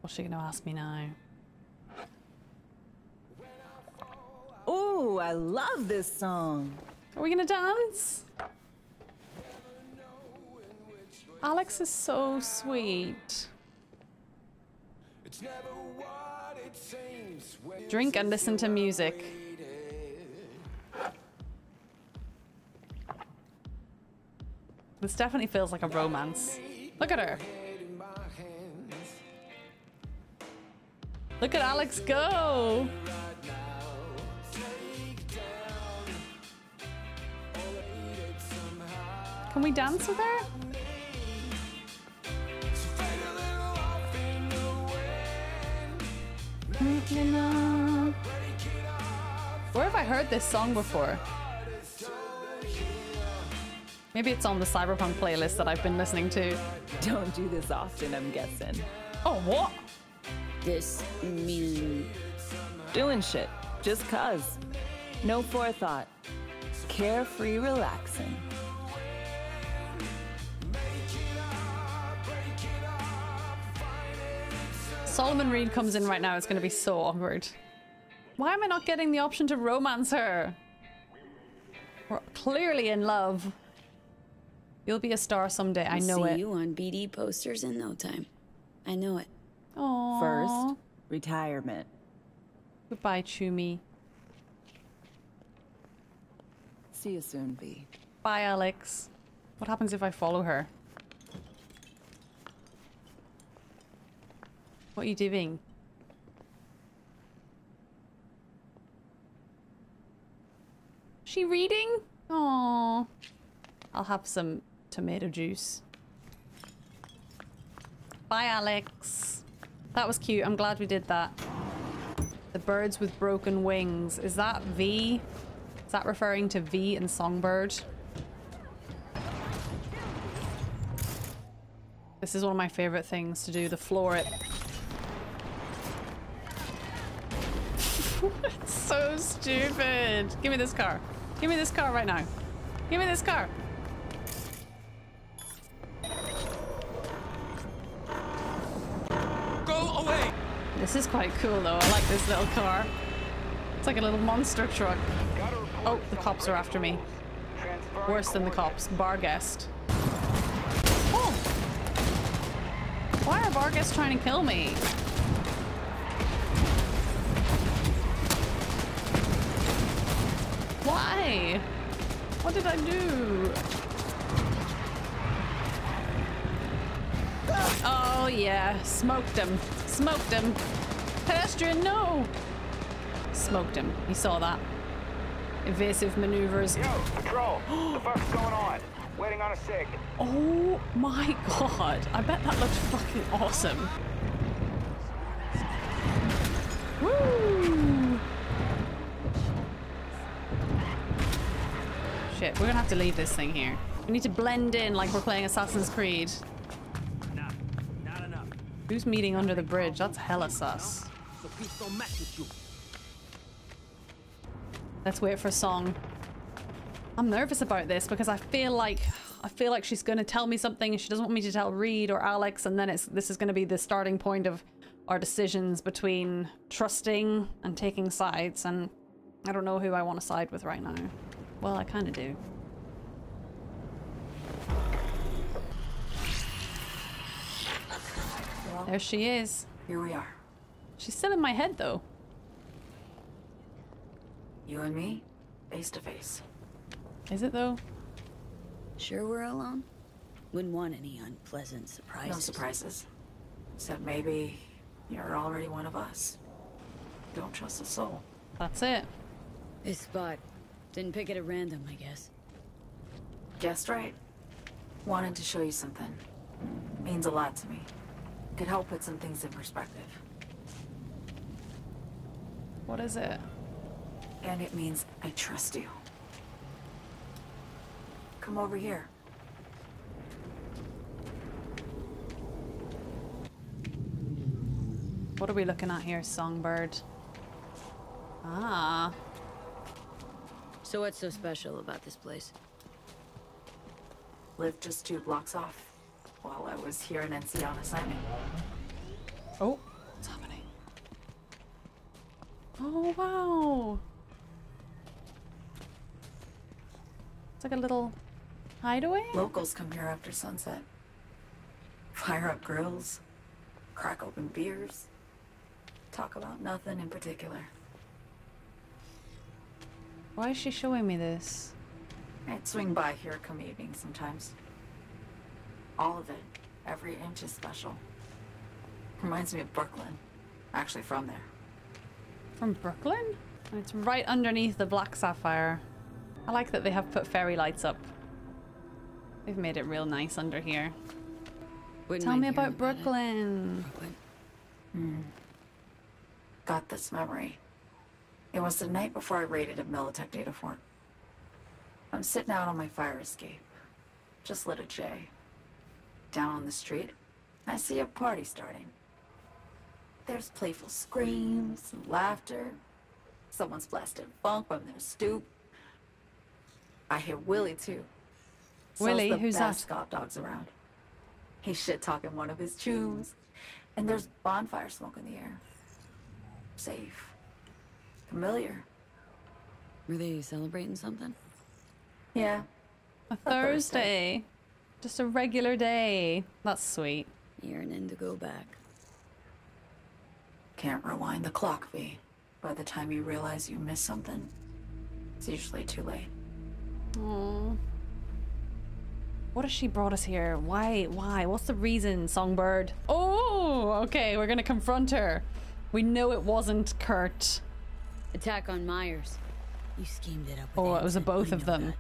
A: What's she gonna ask me now?
D: Ooh, I love this song.
A: Are we gonna dance? Alex is so sweet. Drink and listen to music. This definitely feels like a romance. Look at her. Look at Alex go. Can we dance with her? Where have I heard this song before? Maybe it's on the Cyberpunk playlist that I've been listening to.
D: Don't do this often, I'm guessing.
A: Oh, what?
B: This mean...
D: Doing shit, just cuz. No forethought. Carefree relaxing.
A: Solomon Reed comes in right now. It's going to be so awkward. Why am I not getting the option to romance her? We're clearly in love. You'll be a star someday. I know it.
B: See you on BD posters in no time. I know it.
A: Aww.
D: First, retirement.
A: Goodbye, Chumi.
D: See you soon, V.
A: Bye, Alex. What happens if I follow her? What are you doing? She reading? Aww. I'll have some tomato juice. Bye, Alex. That was cute. I'm glad we did that. The birds with broken wings. Is that V? Is that referring to V and Songbird? This is one of my favorite things to do, the floor it. It's so stupid. Give me this car. Give me this car right now. Give me this car.
J: Go away.
A: This is quite cool though. I like this little car. It's like a little monster truck. Oh, the cops are after me. Worse than the cops. Bar guest. Oh! Why are bar guests trying to kill me? Why? What did I do? Oh yeah, smoked him. Smoked him. Pedestrian, no! Smoked him. You saw that. Evasive maneuvers.
J: Yo, patrol. The fuck's going on? Waiting on a sig.
A: Oh my god. I bet that looked fucking awesome. Woo! Shit, we're gonna have to leave this thing here. We need to blend in like we're playing Assassin's Creed.
J: Not enough.
A: Who's meeting under the bridge? That's hella sus.
J: So please don't mess with you.
A: Let's wait for a song. I'm nervous about this because I feel like she's gonna tell me something and she doesn't want me to tell Reed or Alex, and then this is gonna be the starting point of our decisions between trusting and taking sides, and I don't know who I want to side with right now. Well, I kind of do.
K: Well,
A: there she is.
K: Here we are.
A: She's still in my head though.
K: You and me, face to face.
A: Is it though?
B: Sure we're alone? Wouldn't want any unpleasant surprises.
K: No surprises. Except maybe You're already one of us. Don't trust a soul.
A: That's it.
B: This spot. Didn't pick it at random, I guess.
K: Guessed right. Wanted to show you something. Means a lot to me. Could help put some things in perspective.
A: What is it?
K: And it means I trust you. Come over here.
A: What are we looking at here, Songbird? Ah.
B: So what's so special about this place?
K: Lived just 2 blocks off while I was here in NC on assignment.
A: Oh, what's happening? Oh, wow. It's like a little hideaway?
K: Locals come here after sunset. Fire up grills, crack open beers, talk about nothing in particular.
A: Why is she showing me this?
K: I'd swing by here come evening sometimes. All of it, every inch is special. Reminds me of Brooklyn. Actually from there.
A: From Brooklyn? It's right underneath the black sapphire. I like that they have put fairy lights up. They've made it real nice under here. Tell me about Brooklyn.
K: Got this memory. It was the night before I raided a Militech data fort. I'm sitting out on my fire escape. Just lit a J. Down on the street, I see a party starting. There's playful screams and laughter. Someone's blasting funk from their stoop. I hear Willie too.
A: Willie,
K: Sells the
A: who's
K: best
A: that?
K: Scott dogs around. He's shit-talking one of his tunes. And there's bonfire smoke in the air. Safe. Familiar.
B: Were they celebrating something?
K: Yeah.
A: A Thursday. Just a regular day. That's sweet.
B: Yearning to go back.
K: Can't rewind the clock, V. By the time you realize you missed something, it's usually too late.
A: Aww. What has she brought us here? Why? Why? What's the reason, Songbird? Oh, okay, we're gonna confront her. We know it wasn't Kurt.
B: Attack on Myers. You schemed it up with
A: Oh, it was a
B: Hanson.
A: both
B: We
A: of
B: know
A: them.
B: that.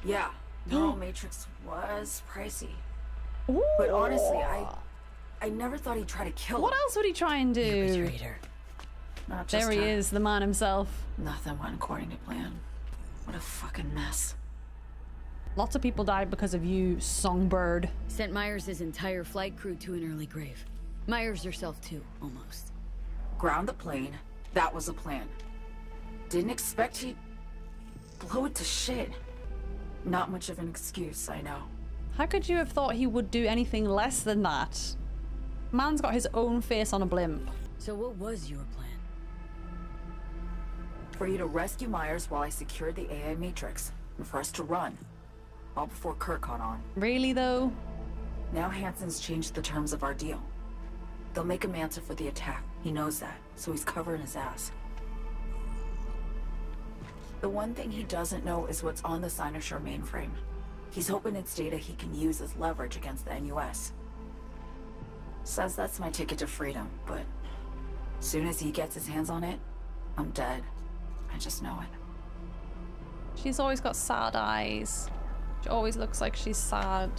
K: Yeah, Neural Matrix was pricey.
A: Ooh.
K: But honestly, I never thought he'd try to kill
A: What
K: him.
A: else would he try and
B: You
A: do?
B: betrayed her.
K: Not just
A: There he
K: her.
A: is, the man himself.
K: Nothing went according to plan. What a fucking mess.
A: Lots of people died because of you, Songbird.
B: Sent Myers' entire flight crew to an early grave. Myers herself too, almost.
K: Ground the plane. That was a plan. Didn't expect he'd blow it to shit. Not much of an excuse, I know.
A: How could you have thought he would do anything less than that? Man's got his own face on a blimp.
B: So what was your plan?
K: For you to rescue Myers while I secured the AI Matrix, and for us to run. All before Kurt caught on.
A: Really, though?
K: Now Hanson's changed the terms of our deal. They'll make him answer for the attack. He knows that, so he's covering his ass. The one thing he doesn't know is what's on the Cynosure mainframe. He's hoping it's data he can use as leverage against the NUS. Says that's my ticket to freedom, but soon as he gets his hands on it, I'm dead. I just know it.
A: She's always got sad eyes. She always looks like she's sad.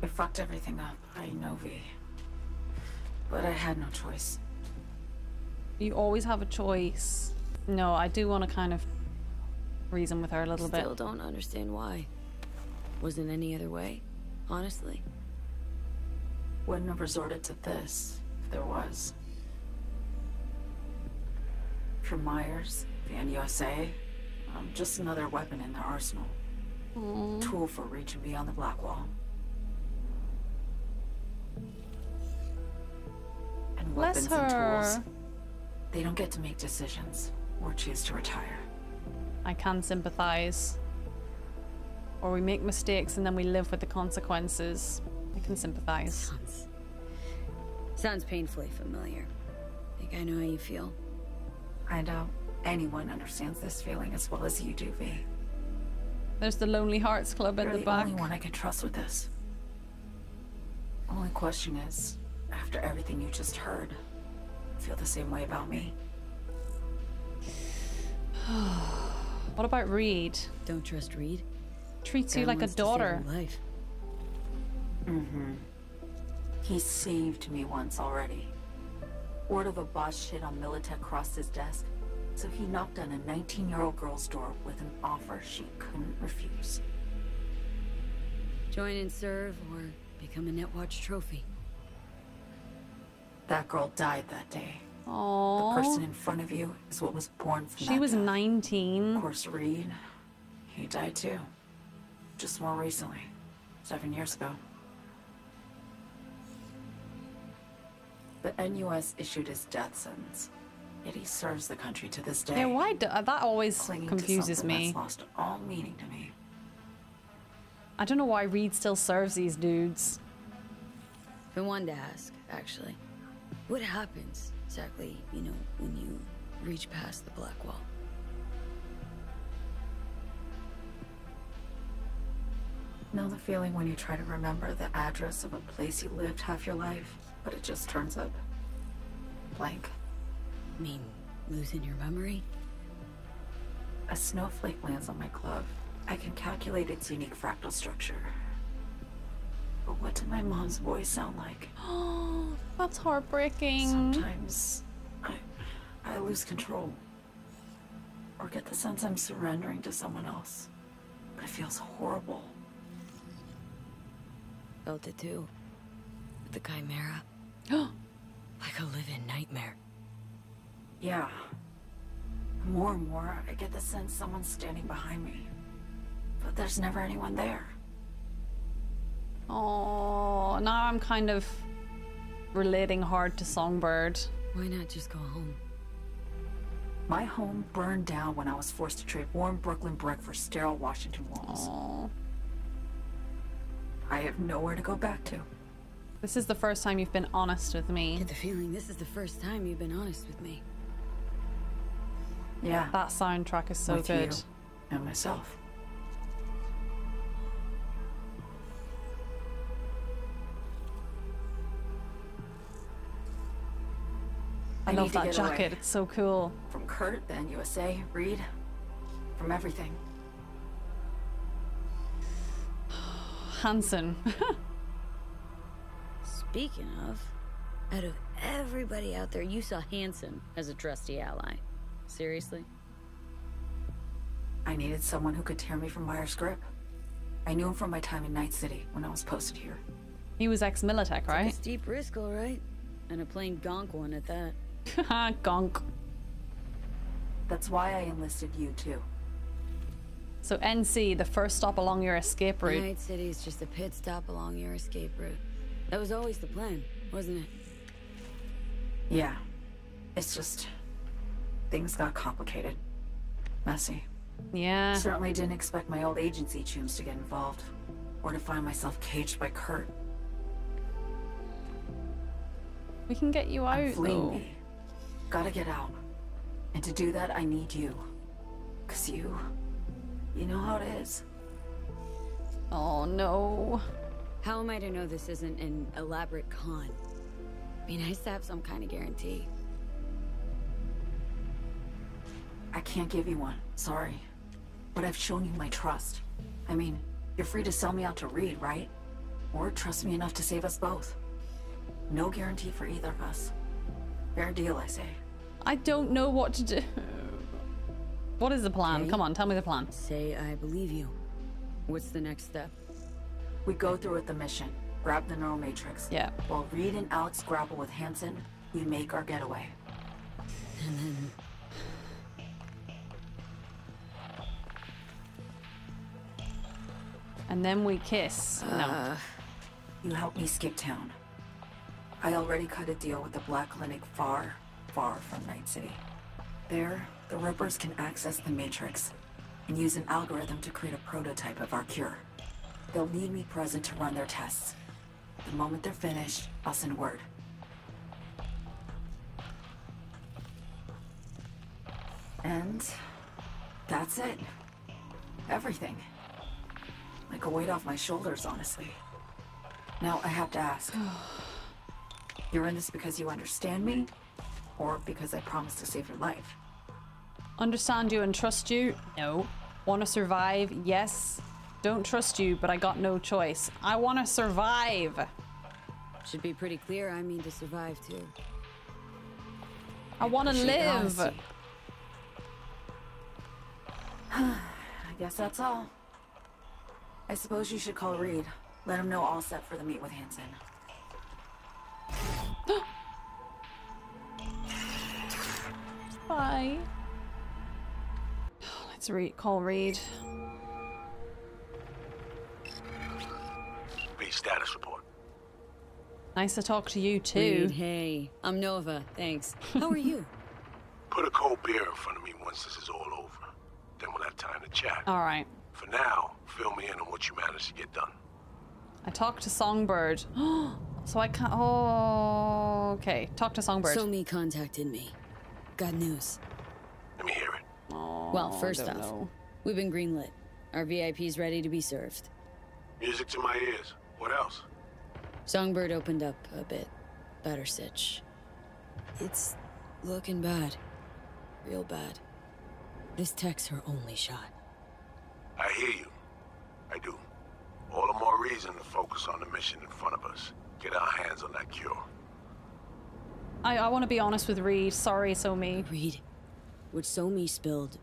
K: I fucked everything up, I know, V. But I had no choice.
A: You always have a choice. No, I do want to kind of reason with her a little bit.
B: Still don't understand why. Wasn't any other way, honestly.
K: Wouldn't have resorted to this if there was. For Myers, the NUSA, I'm just another weapon in their arsenal. Tool for reaching beyond the black wall. And
A: Bless
K: weapons and
A: her.
K: tools, they don't get to make decisions or choose to retire.
A: I can sympathize. Or we make mistakes and then we live with the consequences. I can sympathize.
B: Sounds painfully familiar. Think I know how you feel.
K: I doubt anyone understands this feeling as well as you do, V.
A: There's the Lonely Hearts Club at
K: You're
A: the back.
K: only one I can trust with this. Only question is, after everything you just heard, feel the same way about me?
A: What about Reed?
B: Don't trust Reed?
A: Treats you like a daughter.
B: Life.
K: Mm-hmm. He saved me once already. Word of a boss shit on Militech crossed his desk, so he knocked on a 19-year-old girl's door with an offer she couldn't refuse.
B: Join and serve, or become a Netwatch trophy.
K: That girl died that day.
A: Aww.
K: The person in front of you is what was born from that
A: She was
K: death.
A: 19.
K: Of course, Reed, he died too. Just more recently. 7 years ago. The NUS issued his death sentence, yet he serves the country to this day.
A: Yeah, why that always
K: clinging
A: confuses
K: to something
A: me.
K: that's lost all meaning to me.
A: I don't know why Reed still serves these dudes.
B: Been one to ask, actually. What happens exactly, you know, when you reach past the black wall?
K: Know the feeling when you try to remember the address of a place you lived half your life, but it just turns up blank?
B: Mean losing your memory?
K: A snowflake lands on my glove. I can calculate its unique fractal structure. But what did my mom's voice sound like?
A: Oh, that's heartbreaking.
K: Sometimes I lose control. Or get the sense I'm surrendering to someone else. But it feels horrible.
B: Felt it too. With the Chimera. Like a living nightmare.
K: Yeah. More and more, I get the sense someone's standing behind me. But there's never anyone there.
A: Oh, now I'm kind of relating hard to Songbird.
B: Why not just go home?
K: My home burned down when I was forced to trade warm Brooklyn brick for sterile Washington walls.
A: Oh.
K: I have nowhere to go back to.
A: This is the first time you've been honest with me.
B: I get the feeling this is the first time you've been honest with me.
K: Yeah.
A: That soundtrack is so
K: with
A: good.
K: You and myself.
A: I love that jacket, it's so cool.
K: From Kurt, then USA, Reed, from everything.
A: Hansen.
B: Speaking of, out of everybody out there, you saw Hansen as a trusty ally. Seriously?
K: I needed someone who could tear me from Myers' grip. I knew him from my time in Night City when I was posted here.
A: He was ex-Militech, right?
B: Took a steep risk, all right. And a plain gonk one at that.
A: Gonk.
K: That's why I enlisted you too.
A: So NC, the first stop along your escape route.
B: Night City is just a pit stop along your escape route. That was always the plan, wasn't it?
K: Yeah. It's just... things got complicated. Messy.
A: Yeah.
K: Certainly didn't expect my old agency chooms to get involved. Or to find myself caged by Kurt.
A: We can get you out, though.
K: Me. Gotta get out. And to do that, I need you. 'Cause you know how it is.
A: Oh, no.
B: How am I to know this isn't an elaborate con? Be nice to have some kind of guarantee.
K: I can't give you one, sorry. But I've shown you my trust. I mean, you're free to sell me out to Reed, right? Or trust me enough to save us both. No guarantee for either of us. Fair deal, I say.
A: I don't know what to do. What is the plan?
B: Okay.
A: Come on, tell me the plan.
B: Say I believe you. What's the next step?
K: We go through with the mission. Grab the neural matrix.
A: Yeah.
K: While Reed and Alex grapple with Hansen, we make our getaway.
B: And then...
A: And then we kiss. No.
K: You help me skip town. I already cut a deal with the Black Clinic far, far from Night City. There, the Rippers can access the Matrix and use an algorithm to create a prototype of our cure. They'll need me present to run their tests. The moment they're finished, I'll send word. And that's it. Everything. Like a weight off my shoulders, honestly. Now I have to ask. You're in this because you understand me, or because I promised to save your life?
A: Understand you and trust you? No. Want to survive? Yes. Don't trust you, but I got no choice. I want to survive.
B: Should be pretty clear I mean to survive too.
A: I want to live.
K: I guess that's all. I suppose you should call Reed. Let him know all set for the meet with Hansen.
A: Bye. Let's call Reed.
E: Reed, status report.
A: Nice to talk to you too.
B: Reed, hey, I'm Nova. Thanks. How are you?
E: Put a cold beer in front of me once this is all over. Then we'll have time to chat.
A: All right.
E: For now, fill me in on what you managed to get done.
A: I talked to Songbird. So I can't. Oh, okay. Talk to Songbird.
B: Somi contacted me. Got news.
E: Let me hear it.
A: Oh,
B: well, first off, we've been greenlit. Our VIP's ready to be served.
E: Music to my ears. What else?
B: Songbird opened up a bit. Better sitch. It's looking bad. Real bad. This tech's her only shot.
E: I hear you. I do. All the more reason to focus on the mission in front of us. Get our hands on that cure.
A: I want to be honest with Reed. Sorry, Somi.
B: Reed, what Somi spilled,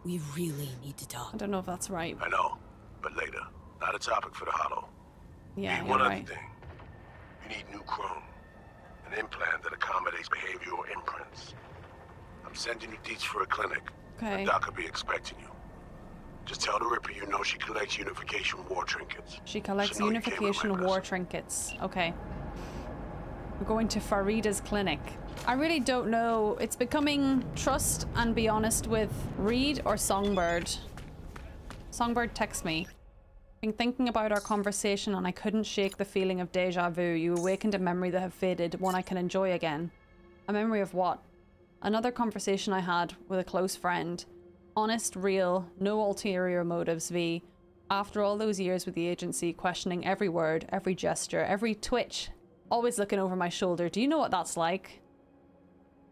B: we really need to talk.
A: I don't know if that's right.
E: I know, but later. Not a topic for the hollow.
A: Yeah,
E: Need
A: you're
E: one
A: right.
E: other thing. You need new chrome. An implant that accommodates behavioral imprints. I'm sending you deets for a clinic.
A: Okay.
E: The doc will be expecting you. Just tell the Ripper you know she collects unification war trinkets.
A: She collects unification war trinkets. Okay. We're going to Farida's clinic. I really don't know. It's becoming trust and be honest with Reed or Songbird. Songbird texts me. Been thinking about our conversation and I couldn't shake the feeling of deja vu. You awakened a memory that had faded, one I can enjoy again. A memory of what? Another conversation I had with a close friend. Honest, real, no ulterior motives, V. After all those years with the agency, questioning every word, every gesture, every twitch, always looking over my shoulder. Do you know what that's like?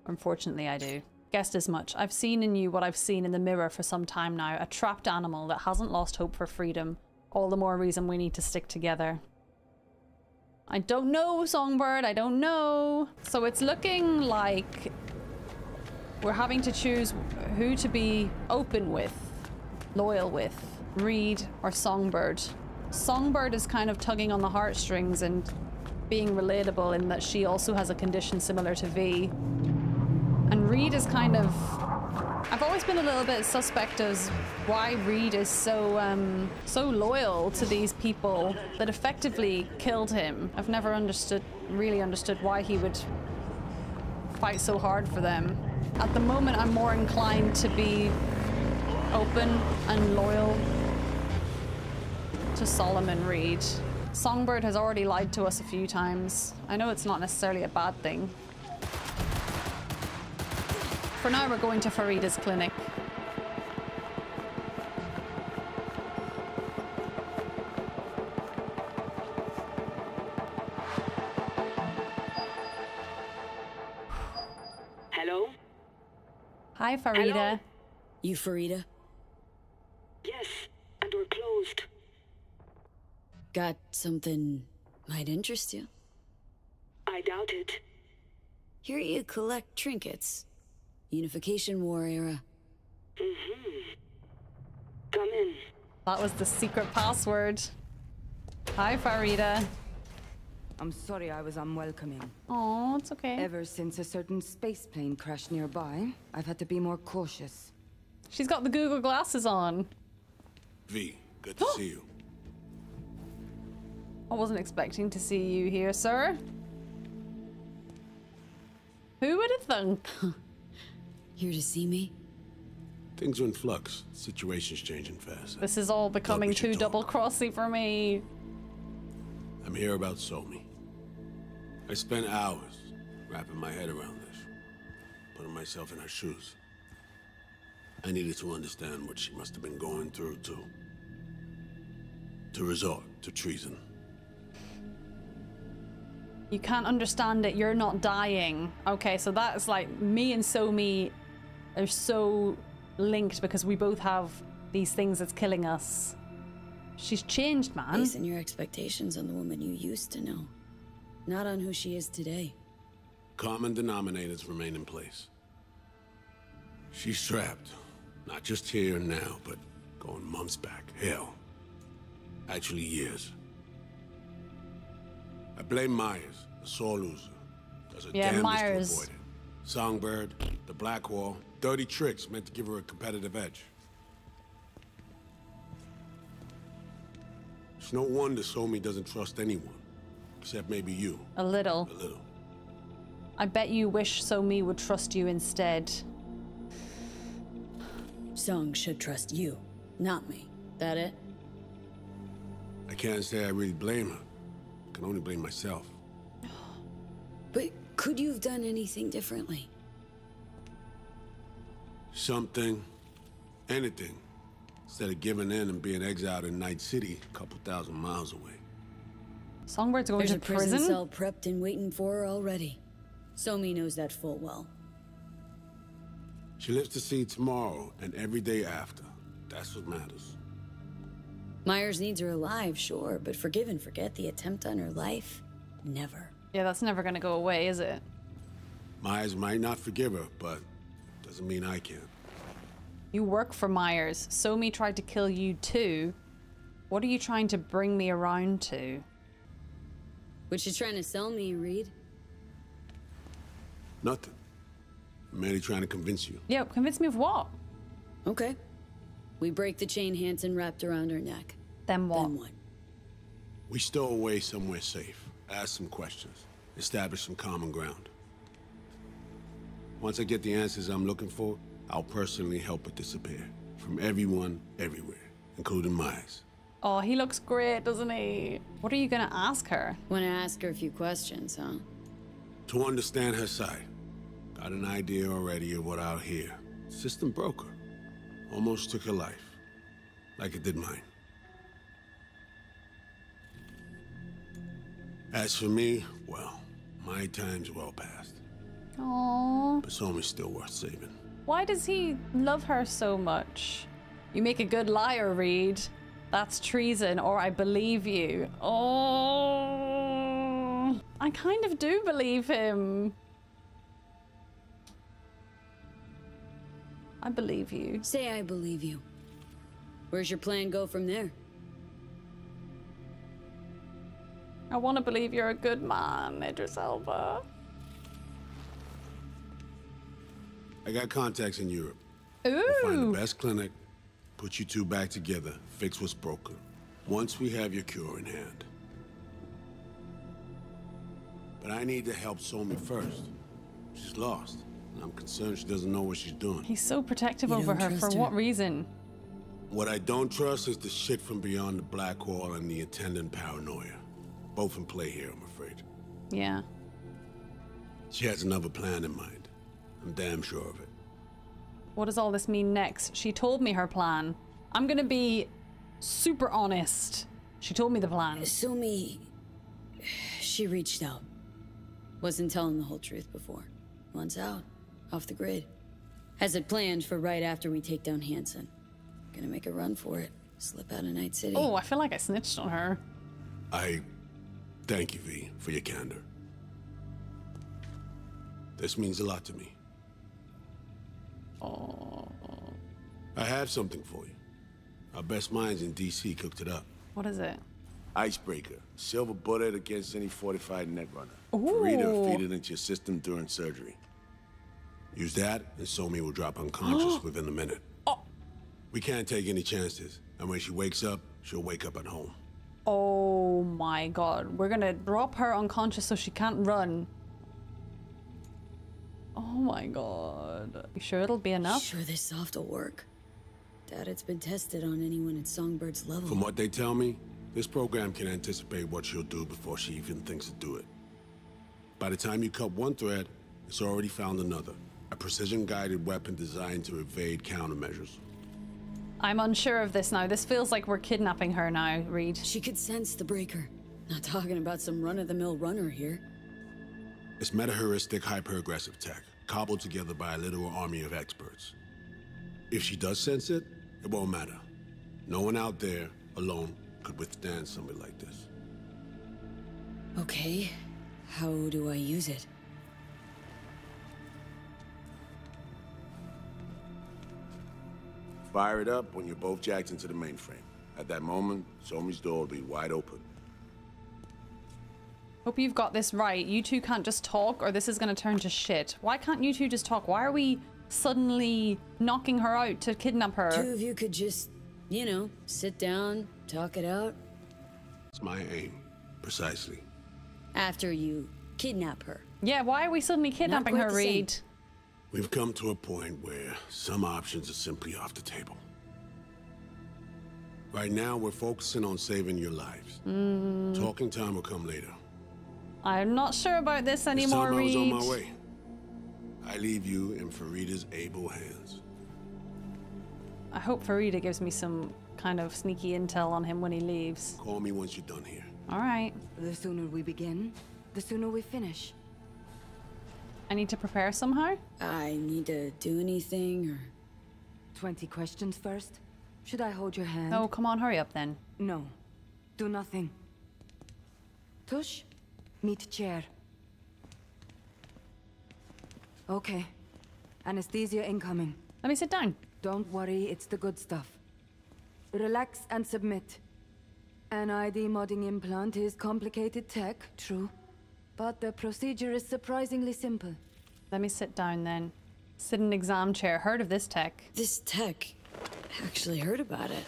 A: Unfortunately, I do. Guessed as much. I've seen in you what I've seen in the mirror for some time now. A trapped animal that hasn't lost hope for freedom. All the more reason we need to stick together. I don't know, Songbird. I don't know. So it's looking like we're having to choose who to be open with, loyal with, Reed or Songbird. Songbird is kind of tugging on the heartstrings and being relatable in that she also has a condition similar to V. And Reed is kind of... I've always been a little bit suspect as why Reed is so loyal to these people that effectively killed him. I've never really understood why he would fight so hard for them. At the moment, I'm more inclined to be open and loyal to Solomon Reed. Songbird has already lied to us a few times. I know it's not necessarily a bad thing. For now, we're going to Farida's clinic.
L: Hello?
A: Hi, Farida.
L: Hello?
B: You Farida?
L: Yes, and we're closed.
B: Got something might interest you.
L: I doubt it.
B: Here you collect trinkets. Unification War era.
L: Mm-hmm. Come in.
A: That was the secret password. Hi, Farida.
M: I'm sorry I was unwelcoming.
A: Oh, it's okay.
M: Ever since a certain space plane crashed nearby, I've had to be more cautious.
A: She's got the Google glasses on.
E: V, good to see you.
A: I wasn't expecting to see you here, sir. Who would have thunk?
B: Here to see me?
E: Things are in flux. Situation's changing fast.
A: This is all becoming too double-crossy for me.
E: I'm here about Somi. I spent hours wrapping my head around this, putting myself in her shoes. I needed to understand what she must have been going through to resort to treason.
A: You can't understand it. You're not dying. Okay, so that's like me and Somi are so linked because we both have these things that's killing us. She's changed, man.
B: Basing your expectations on the woman you used to know, not on who she is today.
E: Common denominators remain in place. She's trapped, not just here and now, but going months back. Hell, actually years. I blame Myers, the sore loser. Does her damnedest
A: Myers.
E: to avoid it. Songbird, the Blackwall, dirty tricks meant to give her a competitive edge. It's no wonder Somi doesn't trust anyone, except maybe you.
A: A little.
E: A little.
A: I bet you wish Somi would trust you instead.
B: Song should trust you, not me. That it?
E: I can't say I really blame her. I can only blame myself.
B: But could you have done anything differently?
E: Something. Anything. Instead of giving in and being exiled in Night City, a couple thousand miles away.
A: Songbird's going
B: There's
A: to
B: a prison
A: prison?
B: cell prepped and waiting for her already. Somi knows that full well.
E: She lives to see tomorrow and every day after. That's what matters.
B: Myers needs her alive, sure, but forgive and forget the attempt on her life? Never.
A: Yeah, that's never going to go away, is it?
E: Myers might not forgive her, but doesn't mean I can.
A: You work for Myers. Somi tried to kill you too. What are you trying to bring me around to?
B: What you trying to sell me, Reed?
E: Nothing. I'm merely trying to convince you.
A: Yeah, convince me of what?
B: Okay. We break the chain Hansen wrapped around her neck.
A: Then what?
B: Then what?
E: We stow away somewhere safe. Ask some questions. Establish some common ground. Once I get the answers I'm looking for, I'll personally help it disappear. From everyone, everywhere, including Myers.
A: Oh, he looks great, doesn't he? What are you gonna ask her?
B: Want to ask her a few questions, huh?
E: To understand her side. Got an idea already of what I'll hear. System broke her. Almost took her life. Like it did mine. As for me, well, my time's well past.
A: Aww.
E: But Somi's still worth saving.
A: Why does he love her so much? You make a good liar, Reed. That's treason, or I believe you. Oh, I kind of do believe him. I believe you.
B: Say I believe you. Where's your plan go from there?
A: I want to believe you're a good man, Idris Elba.
E: I got contacts in Europe.
A: Ooh.
E: We'll find the best clinic, put you two back together, fix what's broken. Once we have your cure in hand. But I need to help Somi first. She's lost, and I'm concerned she doesn't know what she's doing.
A: He's so protective
B: You
A: over
B: don't
A: her. For
B: trust
A: what
B: her?
A: reason?
E: What I don't trust is the shit from beyond the Blackwall and the attendant paranoia. Both in play here, I'm afraid.
A: Yeah.
E: She has another plan in mind. I'm damn sure of it.
A: What does all this mean next? She told me her plan. I'm gonna be super honest. She told me the plan.
B: Somi... She reached out. Wasn't telling the whole truth before. Wants out. Off the grid. Has it planned for right after we take down Hansen. Gonna make a run for it. Slip out of Night City.
A: Oh, I feel like I snitched on her.
E: I thank you, V, for your candor. This means a lot to me.
A: Oh.
E: I have something for you. Our best minds in DC cooked it up.
A: What is it?
E: Icebreaker. Silver bullet against any fortified netrunner.
A: Ooh.
E: Read it or feed it into your system during surgery. Use that, and Somi will drop unconscious within a minute.
A: Oh.
E: We can't take any chances, and when she wakes up, she'll wake up at home.
A: Oh my god. We're gonna drop her unconscious so she can't run. Oh my god. You sure it'll be enough?
B: Sure this soft will work. Doubt it's been tested on anyone at Songbird's level.
E: From what they tell me, this program can anticipate what she'll do before she even thinks to do it. By the time you cut one thread, it's already found another. A precision-guided weapon designed to evade countermeasures.
A: I'm unsure of this now. This feels like we're kidnapping her now, Reed.
B: She could sense the breaker. Not talking about some run-of-the-mill runner here.
E: It's meta-heuristic, hyper-aggressive tech, cobbled together by a literal army of experts. If she does sense it, it won't matter. No one out there, alone, could withstand somebody like this.
B: Okay. How do I use it?
E: Fire it up when you're both jacked into the mainframe. At that moment, Somi's door will be wide open.
A: Hope you've got this right. You two can't just talk or this is going to turn to shit. Why can't you two just talk? Why are we suddenly knocking her out to kidnap her?
B: Two of you could just, you know, sit down, talk it out.
E: It's my aim. Precisely.
B: After you kidnap her.
A: Yeah, why are we suddenly kidnapping her, Reed?
E: We've come to a point where some options are simply off the table. Right now, we're focusing on saving your lives. Talking time will come later.
A: I'm not sure about this anymore, Reed.
E: This time I was on my way. I leave you in Farida's able hands.
A: I hope Farida gives me some kind of sneaky intel on him when he leaves.
E: Call me once you're done here.
A: All right.
M: The sooner we begin, the sooner we finish.
A: I need to prepare somehow?
B: I need to do anything or...
M: 20 questions first? Should I hold your hand?
A: Oh, come on, hurry up then.
M: No. Do nothing. Tush, meet chair. Okay. Anesthesia incoming.
A: Let me sit down.
M: Don't worry, it's the good stuff. Relax and submit. An ID modding implant is complicated tech, true. But the procedure is surprisingly simple.
A: Let me sit down then. Sit in an exam chair. Heard of this tech?
B: This tech? Actually heard about it.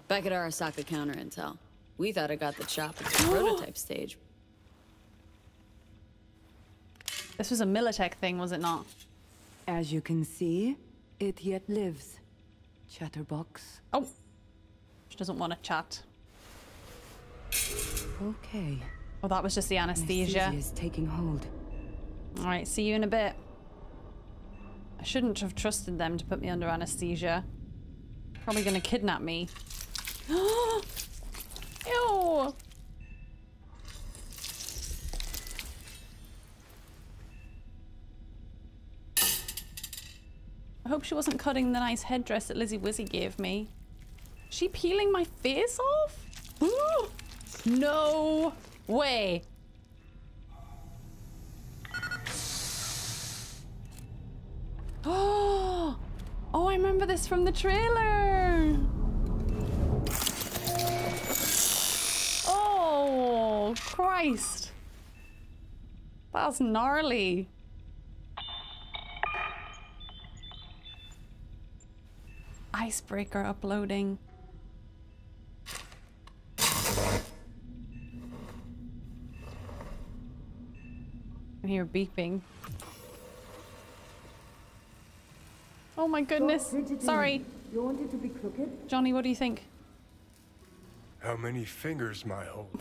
B: Back at Arasaka Counter Intel. We thought it got the chop at the prototype stage.
A: This was a Militech thing, was it not?
M: As you can see, it yet lives. Chatterbox.
A: Oh! She doesn't want to chat.
M: Okay.
A: Oh, that was just the anesthesia.
M: Anesthesia is taking hold.
A: Alright, see you in a bit. I shouldn't have trusted them to put me under anesthesia. Probably gonna kidnap me. Ew! I hope she wasn't cutting the nice headdress that Lizzie Wizzy gave me. Is she peeling my face off? No way! Oh, I remember this from the trailer. Oh, Christ. That's gnarly. Icebreaker uploading. I hear beeping. Oh my goodness. Sorry.
M: You want it to be crooked?
A: Johnny, what do you think?
I: How many fingers am I holding?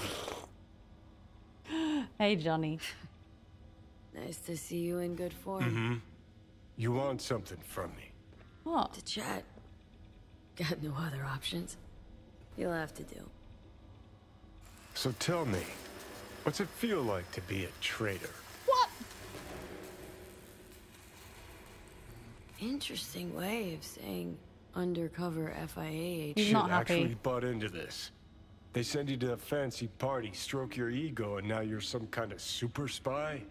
A: Hey, Johnny.
B: Nice to see you in good form.
I: Mm-hmm. You want something from me?
A: What?
B: To chat. Got no other options. You'll have to do.
I: So tell me, what's it feel like to be a traitor?
A: What?
B: Interesting way of saying undercover FIA agent.
A: He's not happy.
I: Actually butt into this. They send you to a fancy party, stroke your ego, and now you're some kind of super spy?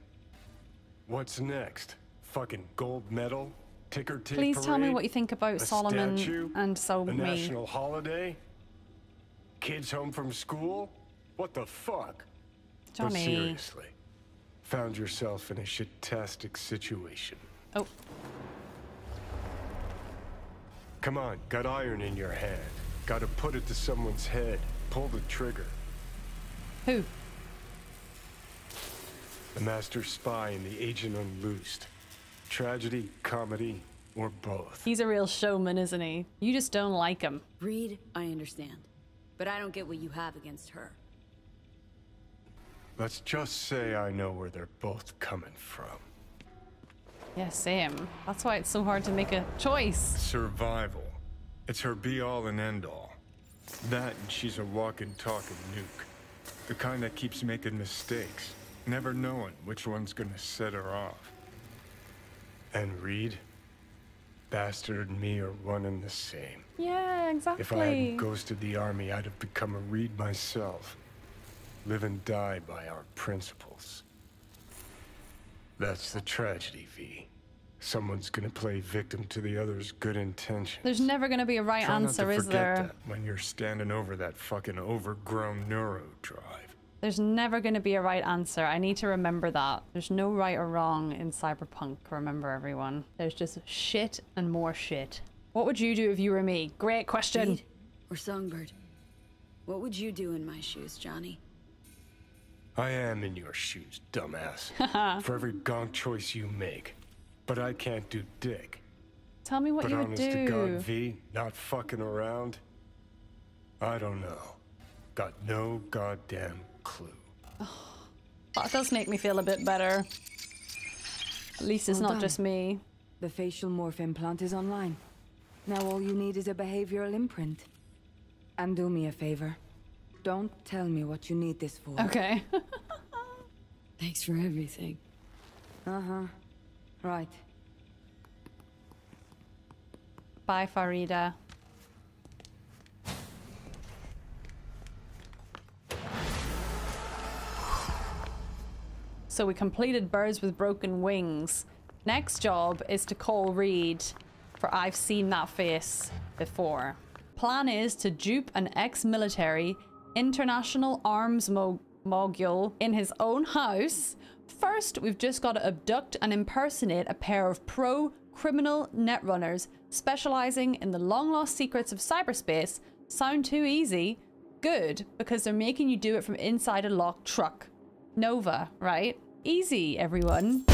I: What's next? Fucking gold medal? Ticker tape
A: Please
I: parade?
A: tell me what you think about
I: A
A: Solomon
I: statue?
A: and
I: A
A: me.
I: national holiday? Kids home from school? What the fuck?
A: Johnny.
I: But seriously, found yourself in a shit-tastic situation.
A: Oh.
I: Come on, got iron in your hand. Gotta put it to someone's head. Pull the trigger.
A: Who?
I: The master spy and the agent unloosed. Tragedy, comedy, or both.
A: He's a real showman, isn't he? You just don't like him.
B: Reed, I understand. But I don't get what you have against her.
I: Let's just say I know where they're both coming from.
A: Yeah, same. That's why it's so hard to make a choice.
I: Survival. It's her be-all and end-all. That and she's a walking, talking nuke. The kind that keeps making mistakes. never knowing which one's gonna set her off. And Reed, Bastard and me are one and the same.
A: Yeah, exactly.
I: If I hadn't ghosted the army, I'd have become a Reed myself. Live and die by our principles. That's the tragedy, V. Someone's gonna play victim to the other's good intentions.
A: There's never gonna be a right answer, is there?
I: Try not to forget that when you're standing over that fucking overgrown neuro drive.
A: There's never gonna be a right answer. I need to remember that. There's no right or wrong in Cyberpunk, remember everyone. There's just shit and more shit. What would you do if you were me? Great question.
B: Reed or Songbird? What would you do in my shoes, Johnny?
I: I am in your shoes, dumbass. For every gonk choice you make. But I can't do dick.
A: Tell me what you would do.
I: But honest to God, V, not fucking around? I don't know. Got no goddamn clue.
A: Oh, that does make me feel a bit better. At least it's not just me.
M: The facial morph implant is online. Now all you need is a behavioral imprint. And do me a favor. Don't tell me what you need this for.
A: Okay.
B: Thanks for everything.
M: Uh-huh. Right.
A: Bye, Farida. So we completed Birds with Broken Wings. Next job is to call Reed, for I've seen that face before. Plan is to dupe an ex-military international arms mogul in his own house. First, we've just got to abduct and impersonate a pair of pro-criminal netrunners specializing in the long-lost secrets of cyberspace. Sound too easy? Good, because they're making you do it from inside a locked truck. Nova, right? Easy, everyone.